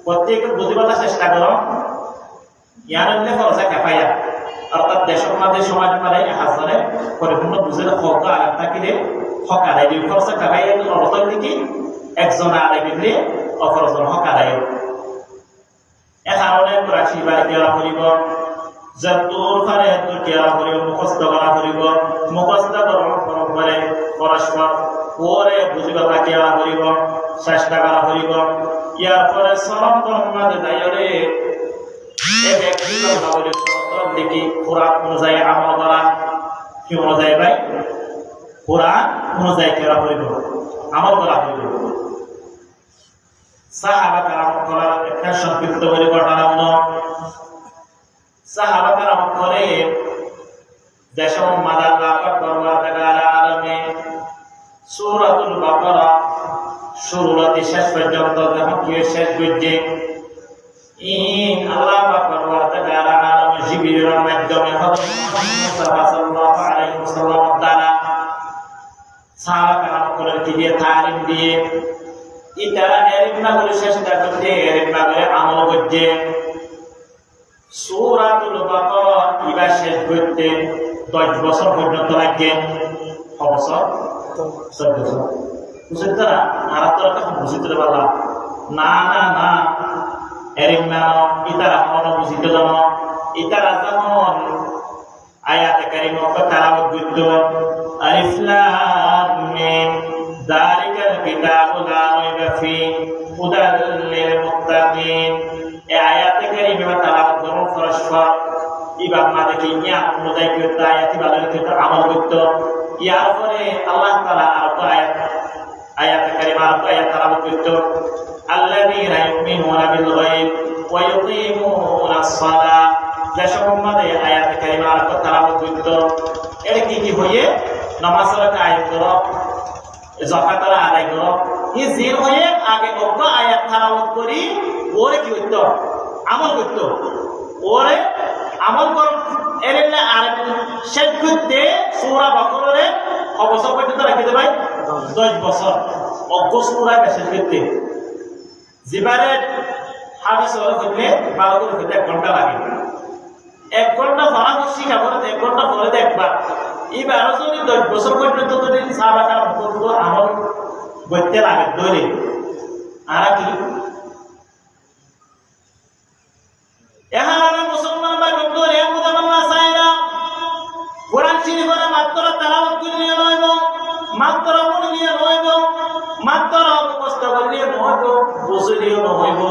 প্রত্যেকে বুঝবার চেষ্টা করো ইয়ার খরচা কেফায়া অর্থাৎ দেশের মাঝে সমাজ মানে হাজারে পরিপূর্ণ বুঝে হক আর থাকিলে হক আদায় দিব খরচা কেফাইয়া অবতল দিকে একজন আদায় দিলে অপরজন হক আদায় এ কারণে প্রাচী বাড়ি দেওয়া করিব যতদূর পারে এতদূর দেওয়া করিব মুখস্থ করা করিব মুখস্থ করার পরে পরস্পর পরে বুঝিবা দেওয়া করিব চেষ্টা করা করিব ইয়ার পরে সরম ধর্মাতে যাইরে এ ব্যক্তিগত ভাবে দেখি কোরআন অনুযায়ী আমল করা কি অনুযায়ী ভাই কোরআন অনুযায়ী কেরা হইব আমল করা হইব সাহাবা কারাম করার একটা সংক্ষিপ্ত করে ঘটনা হলো সাহাবা কারাম করে যেসব মাদার লাফা করবা তাআলা আলামে সূরাতুল বাকারা শুরু হতে শেষ পর্যন্ত যখন কি শেষ করছে আল্লাহ পাক তাআলা আলামে জিবরিলের মাধ্যমে হযরত মুস্তাফা সাল্লাল্লাহু আলাইহি ওয়াসাল্লাম দ্বারা সাহাবা কারাম করে দিয়ে তালিম দিয়ে ইতারা এরিক না বলে চেষ্টা করতে এরিক না বলে আমল করছে সূরাতুল বাকারা ইবা শেষ করতে 10 বছর পর্যন্ত লাগে বছর 14 বছর বুঝতে আর তো তখন বুঝতে পারলাম না না না এরিক না ইতারা কোন বুঝতে জানো ইতারা যখন আয়াতে কারিমা তেলাওয়াত করতে আলিফ লাম মিম যালিকাল কিতাবু লা রাইবা ফীহি হুদাল লিল মুত্তাকিন এই আয়াতে কারিমা তেলাওয়াত করুন ফরশফা ইবাদ মাদে কি নিয়া অনুযায়ী করতে আয়াতি ভালো করতে আমল করতে ইয়ার পরে আল্লাহ তাআলা আর আয়াতে কারিমা আয়াত তেলাওয়াত করতে আল্লাযীনা ইউমিনুনা বিল গায়ব ওয়া ইউকিমুনাস সালাহ যেসব উম্মতে আয়াতে কারিমা আর তেলাওয়াত করতে এর কি হয়ে নামাজের কায়েম করো যাকাত আদায় করো এই যে হয়ে আগে অজ্ঞ আয়াত তেলাওয়াত করি ওরে কি হইতো আমল করতো ওরে আমল কর এর আর শেষ করতে সূরা বাকারারে অবসর পর্যন্ত রাখতে ভাই 10 বছর অজ্ঞ সূরা শেষ করতে জিবারে হাদিস হলো করলে 12 করে 1 ঘন্টা লাগে 1 ঘন্টা পড়া শিখা পড়ে 1 ঘন্টা পড়ে একবার এই 12 যদি 10 বছর পর্যন্ত যদি সাহাবা কারাম করতো আমল করতে লাগে ধরে আর কি এহারা মুসলমান ভাই বন্ধু রে মুতামাল্লা সাইরা কোরআন শরীফের মাত্র তেলাওয়াত করে লইব মাত্র মনে নিয়ে লইব মাত্র মুখস্থ করলে নহইব বুঝলিও নহইব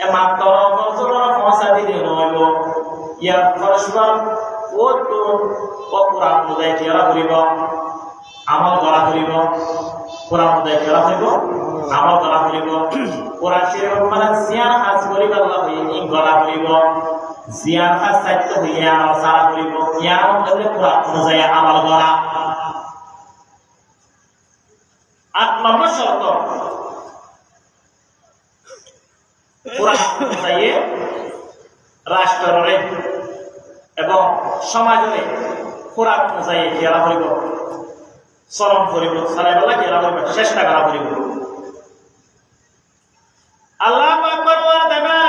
এ মাত্র ফজরের ফসা দিলে নহইব ইয়া ফরশবার ও তো কোরআন অনুযায়ী কেরা করিব আমল করা করিব কোরআন অনুযায়ী কেরা করিব আমল করা করিব কোরআন শরীফ মানে জিয়ান হাজ করিব আল্লাহ এই গলা করিব জিয়ান হাজ সাইতে হইয়া সারা করিব ইয়ান হলে কোরআন অনুযায়ী আমল করা 8 নম্বর শর্ত কোরআন অনুযায়ী রাষ্ট্রের এবং সমাজে কোরআন অনুযায়ী কেরা করিব চরম করিব সারাইবেলা কেরা করিব চেষ্টা করা করিব আল্লাহ আকবার ওয়া তাআলা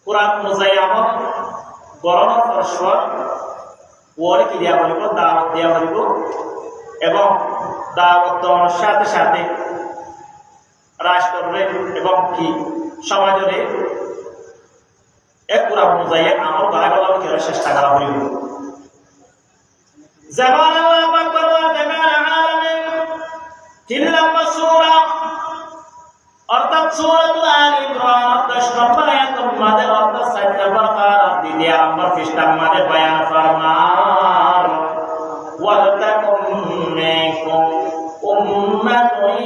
কোরআন অনুযায়ী আমল গরম ফরশওয়ার ওরে কি দেয়া বলিব দাওয়াত দেয়া বলিব এবং দাওয়াত দেওয়ার সাথে সাথে রাষ্ট্রের এবং কি সমাজের এক কোরআন অনুযায়ী আমল করা গেল কেরা চেষ্টা করা হইব যেমন আল্লাহ আকবার ওয়া তাআলা 3 নম্বর সূরা অর্থাৎ সূরাতুল আল ইমরান 10 নম্বর আয়াতের মধ্যে অর্থাৎ 7 নম্বর পারা দ্বিতীয় নম্বর পৃষ্ঠার মধ্যে বয়ান ফরমান ওয়ালাতাকুম মিনকুম উম্মাতুন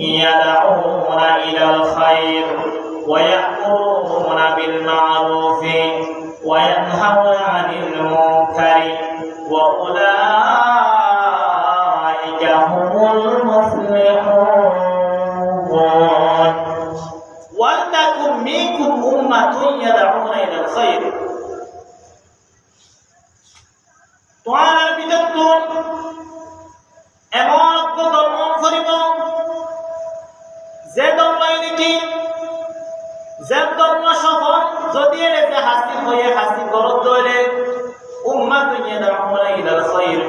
ইয়াদউনা ইলাল খায়র ওয়া ইয়া'মুরুনা বিল মা'রুফ ওয়া ইয়ানহাউনা আনিল মুনকারি ওয়া উলাইকা হুমুল মুফলিহুন ওয়ালাতাকুম মিনকুম উম্মাতুন ইয়াদউনা ইলাল খায়র তোমার ভিতর এমন ধর্ম করিব যে ধর্ম নাকি যে ধর্ম সফল যদি এতে হাসিল হয়ে হাসিল করত দইলে উম্মাতুন ইয়াদউনা ইলাল খায়র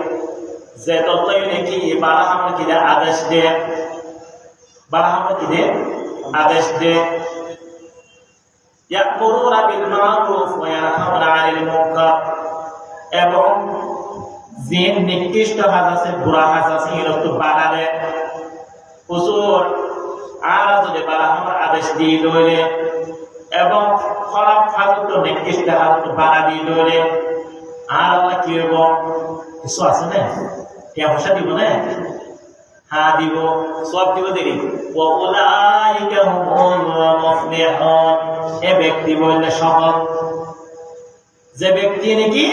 যে ধর্ম নাকি বারাহাম কি আদেশ দে বারাহাম কি দে আদেশ দে ইয়াকুরুনা বিল মা'রুফ ওয়া ইয়ানহাউনা আনিল মুনকার এবং যে নিকৃষ্ট কাজ আছে বুরা কাজ আছে এরকম বাধা দেয় হুজুর আর যদি বারাহামের আদেশ দিয়ে লইলে এবং খারাপ হালত নিকৃষ্ট হালত বাড়া দিয়ে ধরে আর আল্লাহ কি হইব কিছু আছে না টিয়া পয়সা দিব না হ্যাঁ দিব সব দিব দেরি ওয়াউলাইকা হুমুল মুফলিহুন এ ব্যক্তি বললে সফল যে ব্যক্তি নাকি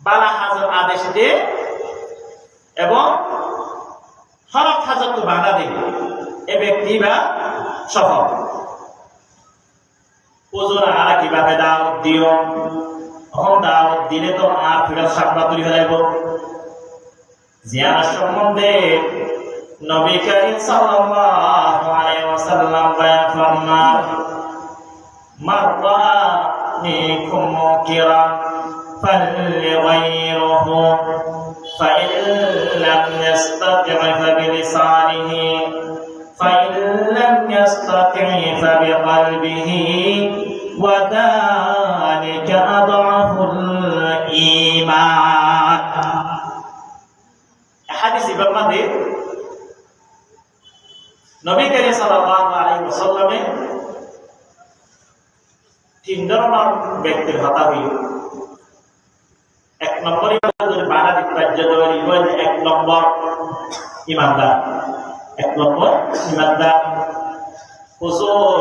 বালা হাজার আদেশ দিয়ে এবং খারাপ হাজারকে বাধা দেবে এ ব্যক্তি বা সফল ওজোর আর কিভাবে দাওয়াত দিও এখন দাওয়াত দিলে তো আর ফিরত সামনা তৈরি হয়ে যাইব জিয়ারত সম্বন্ধে নবী করিম সাল্লাল্লাহু আলাইহি ওয়াসাল্লাম বয়ান ফরমান মাররা মিনকুম মুনকিরা ফালইগাইরহু فإن لم يستطع فبلسانه فإن لم يستطع فبقلبه وذلك أضعف الإيمان حديث بالماضي নবী করিম সাল্লাল্লাহু আলাইহি ওয়াসাল্লামে তিন ধরনের ব্যক্তির কথা হইল এক নম্বরে বাধা দিতে এক নম্বর ইমানদার হুজুর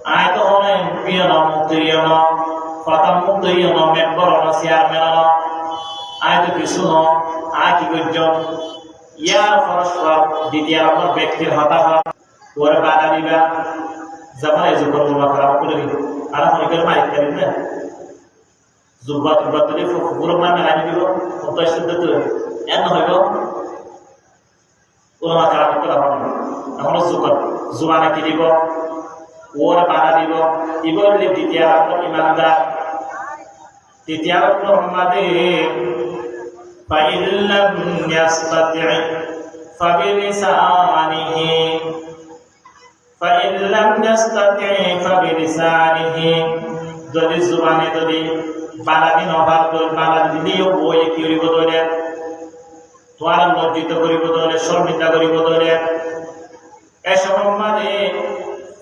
আয় তো হলেন পিয়ন মুক্তরিয়ন প্রথম মুক্তরিয়ন মেম্বর চেয়ারম্যান আয় তো কিছু আয় কি করছেন ইয়ার পরস্পর দ্বিতীয় নম্বর ব্যক্তির হতাহত ওর বাধা দিবা যেমন এই যুগর খারাপ করে দিল আর অনেকের মালিক করেন না জুব্বা টুব্বা তুলে পুরো মানে আনি দিব সন্তোষ এন হইব ওরা খারাপ করে হবে না এখনো জুমানা কি দিব ওর বাধা দিব ইবর দ্বিতীয় ইমানদার তৃতীয় আমাদের فإن لم يستطع فبلسانه فإن لم يستطع فبلسانه যদি জুবানে যদি বালাদি নভার বালাদি দিলেও বই কি করিব ধরে তোমার লজ্জিত করিব ধরে শর্মিন্দা করিব ধরে এসব মানে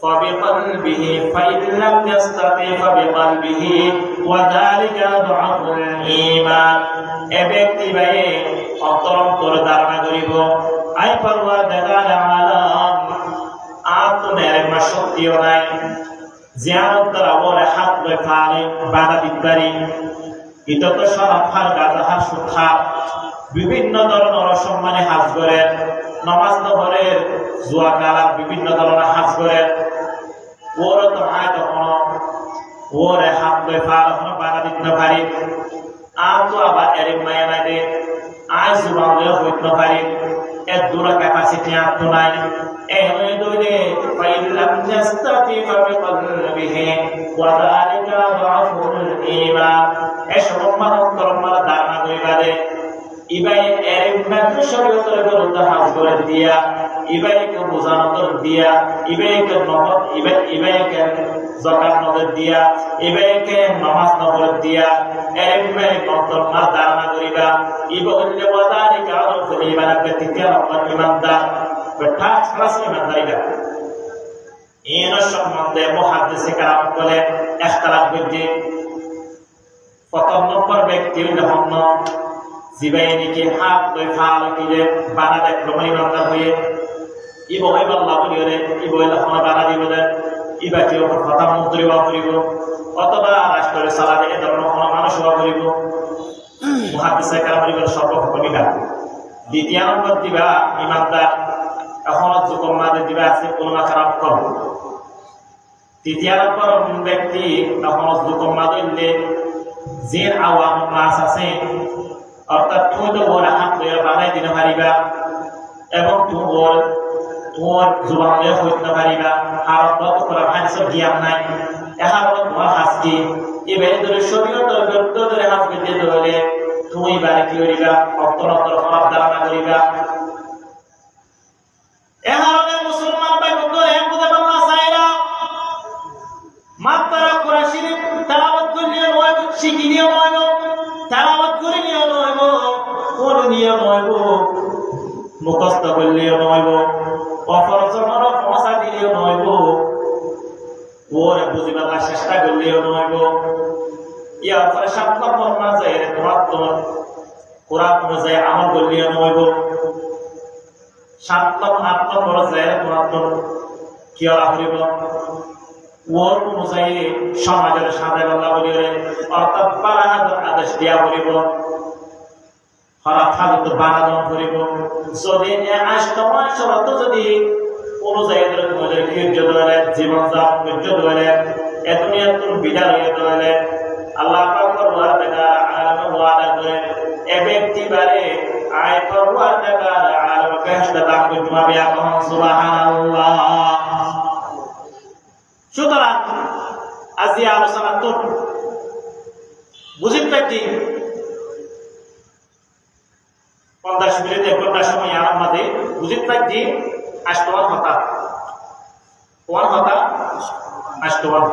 فبقلبه فإن لم يستطع فبقلبه وذلك ضعف الإيمان এ ব্যক্তি ভাই অন্তর ধারণা করিব আই পরওয়ারদিগার আলাম আত্মের শক্তিও নাই জিয়ারত দ্বারা ওরে হাত ধরে খালে বাধা দিতে পারি এটা তো সরাফার গাজাহার সুখা বিভিন্ন ধরনের অসম্মানে হাজ করে নামাজ নহরের জুয়া কালার বিভিন্ন ধরনের হাজ করে ওর তো আয় তখন ওরে হাত ধরে খাল বাধা দিতে পারি আর তো আবার এর মায়া নাই দে আয় জুয়া হইতে পারি এর দূর ক্যাপাসিটি আর তো নাই দৌড়ে ফাইলাম নাস্তাতি ফাবিকলবিহি ওয়াযালিকা যাফুল ঈমান এসব অন্তর ধারণা করিবারে ইবাই এর মাত্র শরীয়তের বিরুদ্ধে হাজ করে দিয়া ইবাইকে বোঝানোর দিয়া ইবাইকে নহত ইবাইকে যাকাত নজর দিয়া ইবাইকে নামাজ নজর দিয়া এর মাই অন্তর ধারণা করিবা ইবা হইলে ওয়াযালিকা যাফুল ঈমান তৃতীয় নম্বর ইমানদার বেঠাস ক্লাস ইমানদারিরা এর সম্বন্ধে মুহাদ্দিসে কেরাম বলে ইখতিলাফ করছে প্রথম নম্বর ব্যক্তি হল জিবাইনিকে হাত ধরে ফাল কিলে বানা দেখলো ইমানদার হয়ে ইবো হইব আল্লাহ বলিরে ইবো হইলে কোনো বানা দিব না ইবা কি ওপর কথা মন্ত্রী বা করিব অথবা রাষ্ট্রের সালাদে এ ধরনের কোনো মানুষ বা করিব মুহাদ্দিসে কেরাম বলে সর্বপ্রথমিকা দ্বিতীয় নম্বর দিবা ইমানদার এখন যুগমাদের দিবা আছে কোলমা খারাপ কর তৃতীয় নম্বর ব্যক্তি এখন যুগমাদে যে আওয়াম মাস আছে অর্থাৎ তুমি তো ওর হাত ধরে বানাই দিতে পারিবা এবং তোমার জুবান হইতে পারিবা আর তোমার হাদিসের জ্ঞান নাই এখন তোমার হাসকি এবারে ধরে শরীয়তের বিরুদ্ধে ধরে হাত পেতে ধরে তুমি বাড়ি কি করিবা অন্তর খারাপ ধারণা করিবা এহারণে মুসলমান ভাই বন্ধু বুঝে বাংলা চাইরা মাত্রা কোরআন শরীফ তেলাওয়াত করলে নয় শিখি নিয়ে নয় তেলাওয়াত করে নিয়ে নয় কোন নিয়ে নয় মুখস্থ করলে নয় অফরজনের পয়সা দিলে নয় ওর ইয়ার পরে 7 নম্বর মাঝে কোরআন অনুযায়ী আমল করলে হইব। 7 নম্বর 8 নম্বর যায় তোমার কি হইব ওর অনুযায়ী সমাজের সাথে কথা বলিবে, অর্থাৎ বাড়ানোর আদেশ দিয়া বলিব, খারাপ হাজত বাড়ানো করিব। যদি 8 নম্বর শর্ত যদি অনুযায়ী তোমাদের কীর্য ধরে জীবন যাপন কীর্য ধরে এ দুনিয়ার কোন বিদায় হয়ে ধরে আল্লাহ পাকের ওয়াদা আলামে ওয়াদা করে এ ব্যক্তি বারে আয় পরওয়ার দেখা আলাম বেহেশত দান করবে এখন সুবহানাল্লাহ। সুতরাং আজি আলোচনা তো বুঝিত পাইছি 50 মিনিট 1 ঘন্টা সময় আমার মাঝে বুঝিত পাইছি আষ্টমান হতা কোন হতা আষ্টমান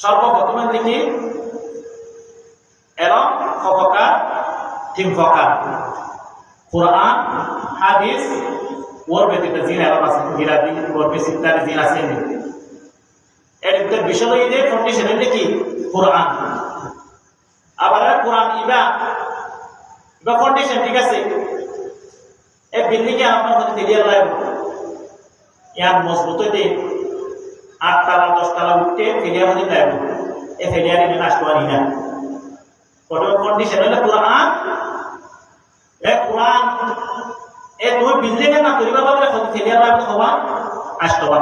সর্বপ্রথমে দেখি এরম ফকা ঠিক ফকা কোরআন হাদিস ওর ব্যতীত জিন এরম আছে গিরাদি ওর বেশি তার জিন আছে এর একটা বিষয় এই যে কন্ডিশন এটা কি কোরআন আবার কোরআন ইবা কন্ডিশন ঠিক আছে এই বিল্ডিং এ আপনার যদি ক্লিয়ার লাগবে ইয়ার মজবুত হইতে 8 তলা 10 তলা উঠতে ক্লিয়ার হতে লাগবে এই ক্লিয়ারই নষ্ট হয় না কোন কন্ডিশন হলো কোরআন এই দুই বিল্ডিং এর না তৈরি করা বলে কত ক্লিয়ার লাগবে হওয়া আসতবা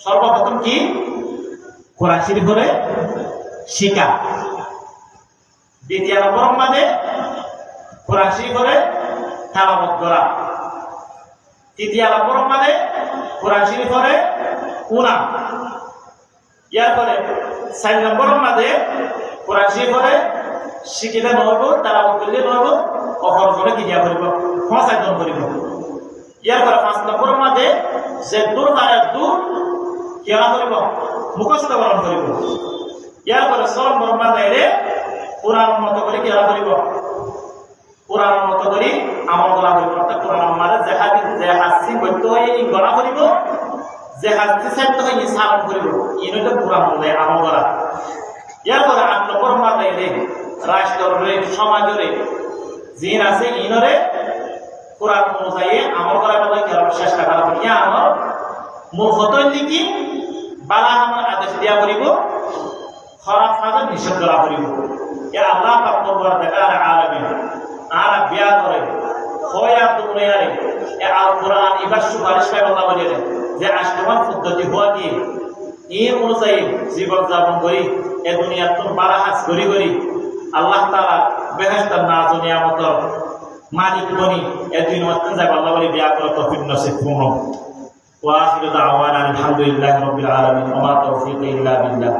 সর্বপ্রথম কি কোরআন শরীফ হলে শিক্ষা, দ্বিতীয় নম্বর মানে কোরআন শরীফ হলে তেলাওয়াত করা, তৃতীয় নম্বর মানে কোরআন শরীফ হলে পড়া, এরপরে 4 নম্বর মানে কোরআন শরীফ হলে শিখিলে নহব তেলাওয়াত করলে নহব অফর করে কি দিয়া করিব সঞ্চালন করিব। এরপরে 5 নম্বর মানে যে দূর তারে দূর কিয়া করিব মুখস্থ করণ করিব। এরপরে 6 নম্বর মানে কোরআন মত করে কিয়া করিব কোরআন মত করে আমল করা করিব। অর্থাৎ কোরআন মানে যে হাসি বৈদ্য হয়ে গণা করিব, যে হাসি সেট হয়ে সালাম করিব, ইনটা কোরআন মতে আমল করা। এরপরে 8 নম্বর মানে রাষ্ট্রে সমাজরে জিন আছে ইনরে কোরআন অনুযায়ী আমল করার চেষ্টা করা ইয়া আমার মূর্খত লিখি বালা আমার আদেশ দিয়া করিব, খারাপ কাজ নিষেধ করা করিব। এ আল্লাহ পাক করবার দেখা আর আলামে আর বিয়া করে হয়া দুনিয়ারে এ আল কোরআন ইবার সুপারিশ পাই কথা বলে যে আষ্টমান পদ্ধতি হওয়া কি এই অনুযায়ী জীবন যাপন করি এ দুনিয়ার তোর বালা হাজ করি করি আল্লাহ তাআলা বেহেশতের নাজ ও নিয়ামতের মালিক বনি এদিন ওয়াক্ত যাব আল্লাহ বলি বিয়া করে তৌফিক নসিব করুন। ওয়া আখিরু দাওয়ানা আলহামদুলিল্লাহি রাব্বিল আলামিন ওয়া মা তাওফীকি ইল্লা বিল্লাহ।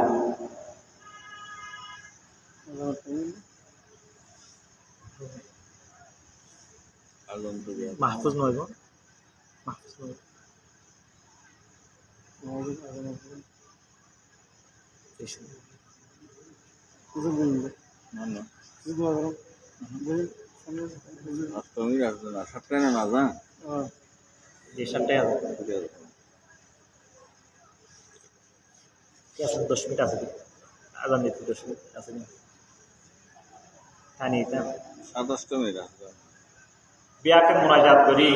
মাহফুজ নইব মাহফুজ নইব দশ মিনিট আছে আজান দিতে 10 মিনিট আছে কানি তা 7 মিনিট বিয়াকে মুনাজাত করি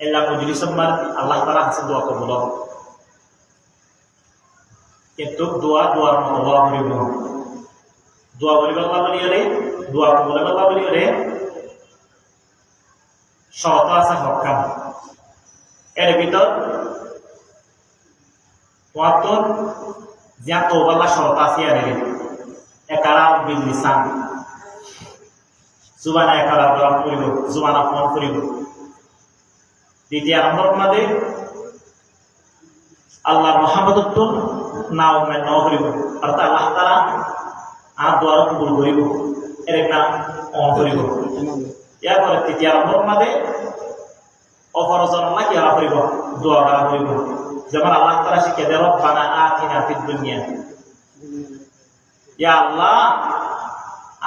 এলা মজলিসের মান আল্লাহ তাআলা কাছে দোয়া কবুল কিন্তু দোয়ার মতো দোয়া করিব দোয়া বলিব আল্লাহ বলিরে দোয়া কবুল আল্লাহ বলিরে শর্ত আছে হকাম এর ভিতর ওয়াতন যা তওবা শর্ত আছে আর একারাম বিল লিসান জুবান একারাম করিব জুবান আপন করিব। দ্বিতীয় নম্বর মধ্যে আল্লাহর মহাব্বত নাও মে নাও করিব অর্থাৎ আল্লাহ তাআলা আর দোয়া কবুল করিব এর একটা অন করিব। এরপরে তৃতীয় নম্বর মধ্যে অফরজন আল্লাহ কি করিব দোয়া করা করিব। যেমন আল্লাহ তাআলা শিখে দেন রব্বানা আতিনা ফিদ দুনিয়া ইয়া আল্লাহ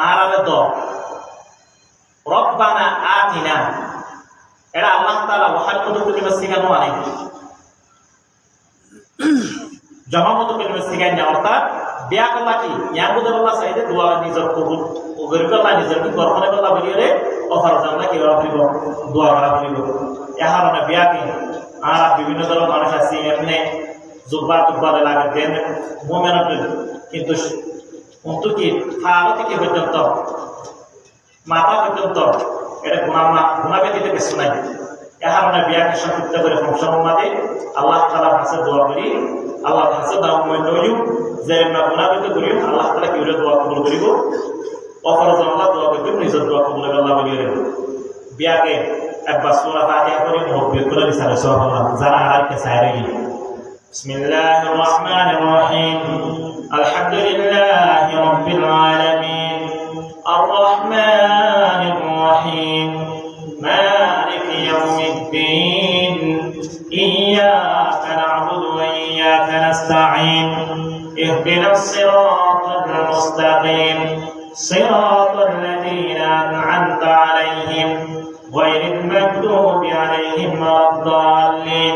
আরাবে তো রব্বানা আতিনা এটা আল্লাহ তাআলা ওয়াহাদত কলিমা শিখানো আনে জমা মত কলিমা শিখায় না অর্থাৎ বিয়া করলা কি ইয়ার বুঝে বললা চাইতে দোয়া নিজের কবুল ও গরিব করলা নিজের কি গর্বনে বললা বলিয়ে অফার জানলা কি ফুরিব দোয়া করা ফুরিব এ কারণে বিয়া কি আর বিভিন্ন ধরনের মানুষ আছে এমনি জুব্বা টুব্বা লাগে দেন মোমেন্ট কিন্তু অন্তু কি খাওয়া থেকে পর্যন্ত মাথা পর্যন্ত এটা গুণা ব্যতীত কিছু নাই এ কারণে বিয়াকে সংক্ষিপ্ত করে সংসারের মাঝে আল্লাহ তাআলার কাছে দোয়া করি আল্লাহ কাছে দাও মইন হইও যে না গুণা ব্যতীত করিও আল্লাহ তাআলা কি দোয়া কবুল করিব অফরজ আল্লাহ দোয়া করিব নিজের দোয়া কবুল হবে আল্লাহ বলিয়ে বিয়াকে একবার সূরা ফাতিহা করে মুহব্বত করে দিছারে সুবহানাল্লাহ যারা আর কে চাইরে বিসমিল্লাহির রহমানির রহিম আলহামদুলিল্লাহি রাব্বিল আলামিন الرحمن الرحيم مالك يوم الدين إياك نعبد وإياك نستعين اهدنا الصراط المستقيم صراط الذين أنعمت عليهم غير المغضوب عليهم ولا الضالين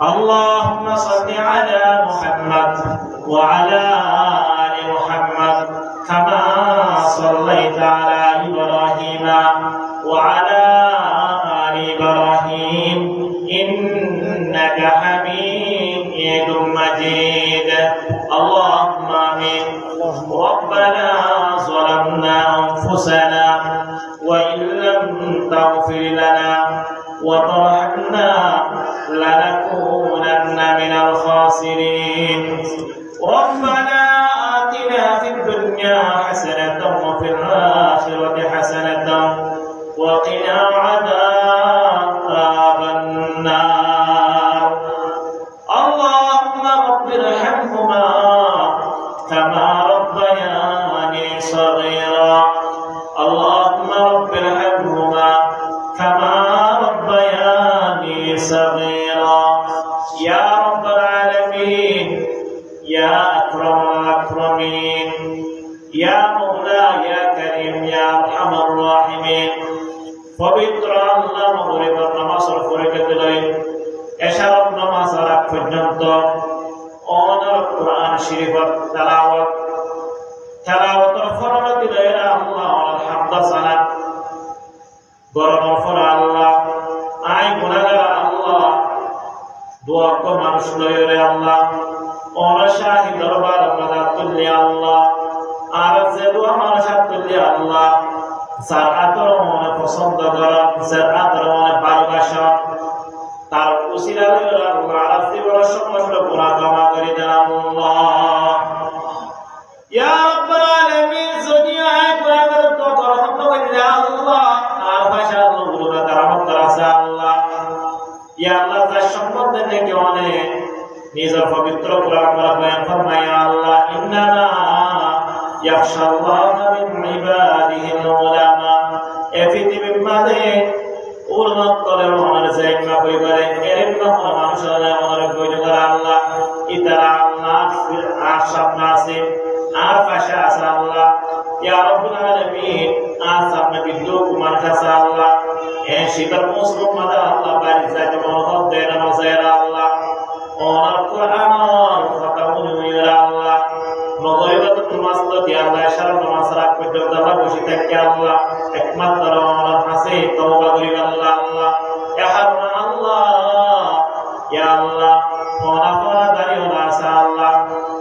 اللهم صل على محمد وعلى آل محمد كما صليت على إبراهيم وعلى آل إبراهيم إنك حميد مجيد اللهم آمين ربنا ظلمنا أنفسنا وإن لم تغفر لنا وترحمنا لنكونن من الخاسرين ربنا آتنا في الدنيا حسنة وفي الآخرة حسنة وقنا عذاب النار اللهم رب ارحمهما كما ربياني صغيرا اللهم رب ارحمهما كما ربياني صغيرا يا رب العالمين يا أكرم الأكرمين يا مولا يا كريم يا أرحم الراحمين পবিত্র আল্লাহ মগরিবের নামাজের ফরজে এশারাত নামাজ রাত পর্যন্ত অনর কোরআন শরীফের তেলাওয়াতের ফরজ দিলেন আল্লাহ আলহামদুলিল্লাহ সালাত গরম ফর আল্লাহ আই গুনাহগার আল্লাহ দোয়া কো মানুষ লয়ে আল্লাহ অনশাহি দরবার মাদা তুল্লি আল্লাহ আর যে দোয়া মানুষ তুল্লি আল্লাহ সারাতর মনে পছন্দ করা সারাতর মনে ভালোবাসা তার উসিলা লয়ে আল্লাহ আলাসি বড় সমস্ত গুনাহ ক্ষমা করে দেন আল্লাহ ইয়া রাব্বাল আলামিন দুনিয়া আয় গুনাহগার তো রহমত করে আল্লাহ আর ভাষা গুরুরা রহমত আছে আল্লাহ ইয়া আল্লাহ তার সম্বন্ধে থেকে অনেক নিজের পবিত্র কোরআন বয়ান ফরমায় আল্লাহ ইন্নামা ইয়াখশাল্লাহা মিন ইবাদিহিল উলামা এ পৃথিবীর মাঝে উন্নত করে মনের জায়গা পরিবারে এর মহা মানুষের মনের বইতে করে আল্লাহ ইতারা আল্লাহ আর সামনে আছে আর পাশে আছে আল্লাহ ইয়া রাব্বুল আলামিন আর সামনে বিদ্যু কুমার কাছে আল্লাহ এ শীতল মৌসুম মাঝে আল্লাহ বাড়ি যাইতে মহব্বত দেন নজেরা আল্লাহ ওনার কোরআন কথা মনে হইরা আল্লাহ মগরিবাত নামাজ তো দিয়া আল্লাহ সারা নামাজ রাখ পর্যন্ত আল্লাহ বসে থাকে আল্লাহ একমাত্র ওনার কাছে তওবা করি আল্লাহ আল্লাহ ইয়া হারুন আল্লাহ ইয়া আল্লাহ ওনা দাঁড়িয়ে আছে আল্লাহ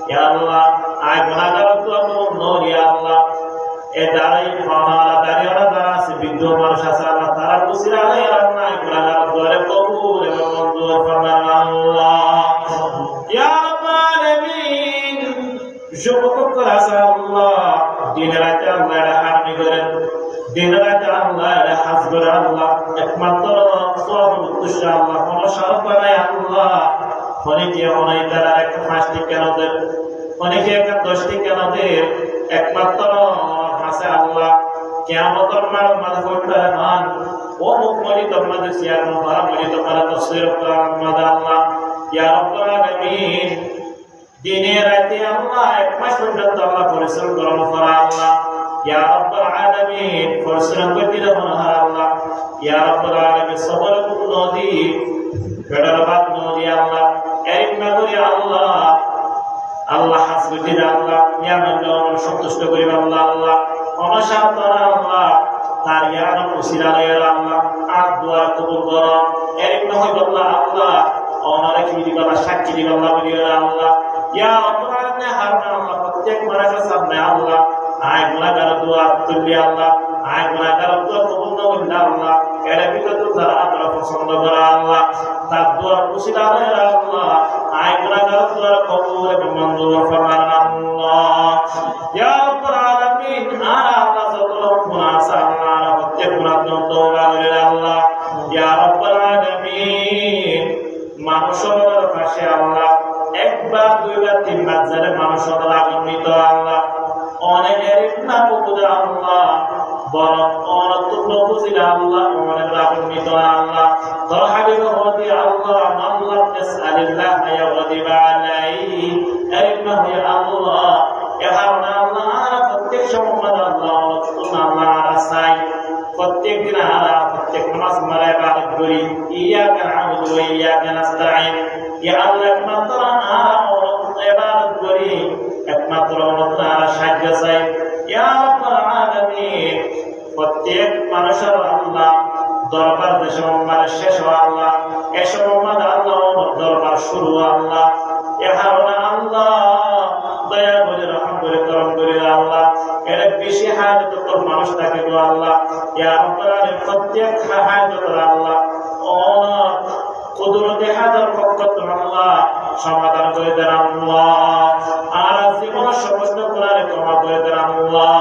ইয়া আল্লাহ আয় গুনাহগার তো নূর ইয়া আল্লাহ এ দাঁড়াই দাঁড়িয়ে যারা আছে বৃদ্ধ মানুষ আছে আল্লাহ তারা উসিলা আলাই আল্লাহ গুনাহগার দোয়ারে কবুল এবং মঞ্জুর ফরমান আল্লাহ ইয়া রাব্বাল আলামিন যুবক আছে আল্লাহ দিন রাতে আল্লাহ হারমি করেন দিন রাতে আল্লাহ হাজ করে আল্লাহ একমাত্র সওয়াব উদ্দেশ্য আল্লাহ কোন শরত বানায় আল্লাহ অনেকে অনেক তারা একটা 5টি কেন দেন অনেকে একটা 10টি কেন দেন একমাত্র আছে আল্লাহ কিয়ামতের মাঠে পড়বে মান ও মুকমলি তোমাদের সিয়ার মুবারক মলি তোমার তাফসীর কোরআন মাদা আল্লাহ ইয়া রাব্বুল আলামিন দিনে রাতে আল্লাহ এক মাস পর্যন্ত আল্লাহ পরিশ্রম করুন ফরা আল্লাহ ইয়া রাব্বুল আলামিন পরিশ্রম করতে দেবেন আল্লাহ ইয়া রাব্বুল আলামিন সবর নদী বেড়ার বাদ নদী আল্লাহ এরিমা করি আল্লাহ আল্লাহ হাসবুদ্দিন আল্লাহ ইয়ামান সন্তুষ্ট করি আল্লাহ আল্লাহ অনসান্তরা আল্লাহ তার ইয়ান উসিলালের আল্লাহ আর দোয়া কবুল করো এরিমা হইব আল্লাহ আল্লাহ ওনারে কি দিবা সাক্ষী দিবা আল্লাহ বলিয়া আল্লাহ ইয়া রব্বানা হারনা আল্লাহ প্রত্যেক মারার সামনে আল্লাহ আয় গুনাহগার দোয়া তুলি আল্লাহ আয় গুনাহগার দোয়া কবুল না আল্লাহ এর ভিতরে যারা আপনারা পছন্দ করা আল্লাহ তার দোয়া উসিলালের আল্লাহ আয় গুনাহগার দোয়া কবুল এবং মঞ্জুর ফরমান আল্লাহ ইয়া রব্বাল আলামিন আল্লাহ যত গুনাহ আছে আল্লাহ প্রত্যেক গুনাহ তওবা করে আল্লাহ ইয়া রব্বাল আলামিন মানুষের পাশে আল্লাহ একবার দুইবার তিনবার যারা মানুষের আগুনিত আল্লাহ অনেকের না বুঝে আল্লাহ বরং অনতুল্য বুঝিলে আল্লাহ অনেক আগুনিত আল্লাহ তোর হাবিব হদি আল্লাহ আল্লাহ নাসআলিল্লাহ ইয়াগদিবা আলাইহি এরিমা হে আল্লাহ এহানা আল্লাহ প্রত্যেক সময় আল্লাহ আল্লাহ রাসাই প্রত্যেক দিন আল্লাহ প্রত্যেক নামাজ মারায় ইবাদত করি ইয়াকা না'বুদু ওয়া ইয়াকা নাস্তাঈন ইয়া আল্লাহ একমাত্র ইবাদত করি একমাত্র আপনার সাহায্য চাই ইয়া রাব্বাল আলামিন প্রত্যেক মানুষের আল্লাহ দরবার দেশে মানে শেষ আল্লাহ এ সময় আল্লাহ দরবার শুরু আল্লাহ এহানা আল্লাহ দয়া করে রহম করে করম করে আল্লাহ এর বেশি হায়াত তোর মানুষ থাকে গো আল্লাহ ইয়া রাব্বাল আলামিন প্রত্যেক হায়াত তোর আল্লাহ ও কুদরতে হাজার পক্ষ আল্লাহ সমাধান করে দেন আল্লাহ আর জীবন সমস্ত গুনাহে ক্ষমা করে দেন আল্লাহ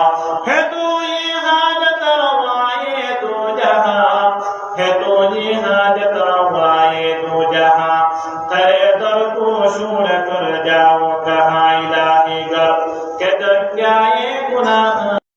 হে তুই হাজত রওয়ায়ে দু জাহান হে তুই হাজত রওয়ায়ে দু জাহান করে দর কো শুন কর যাও কহা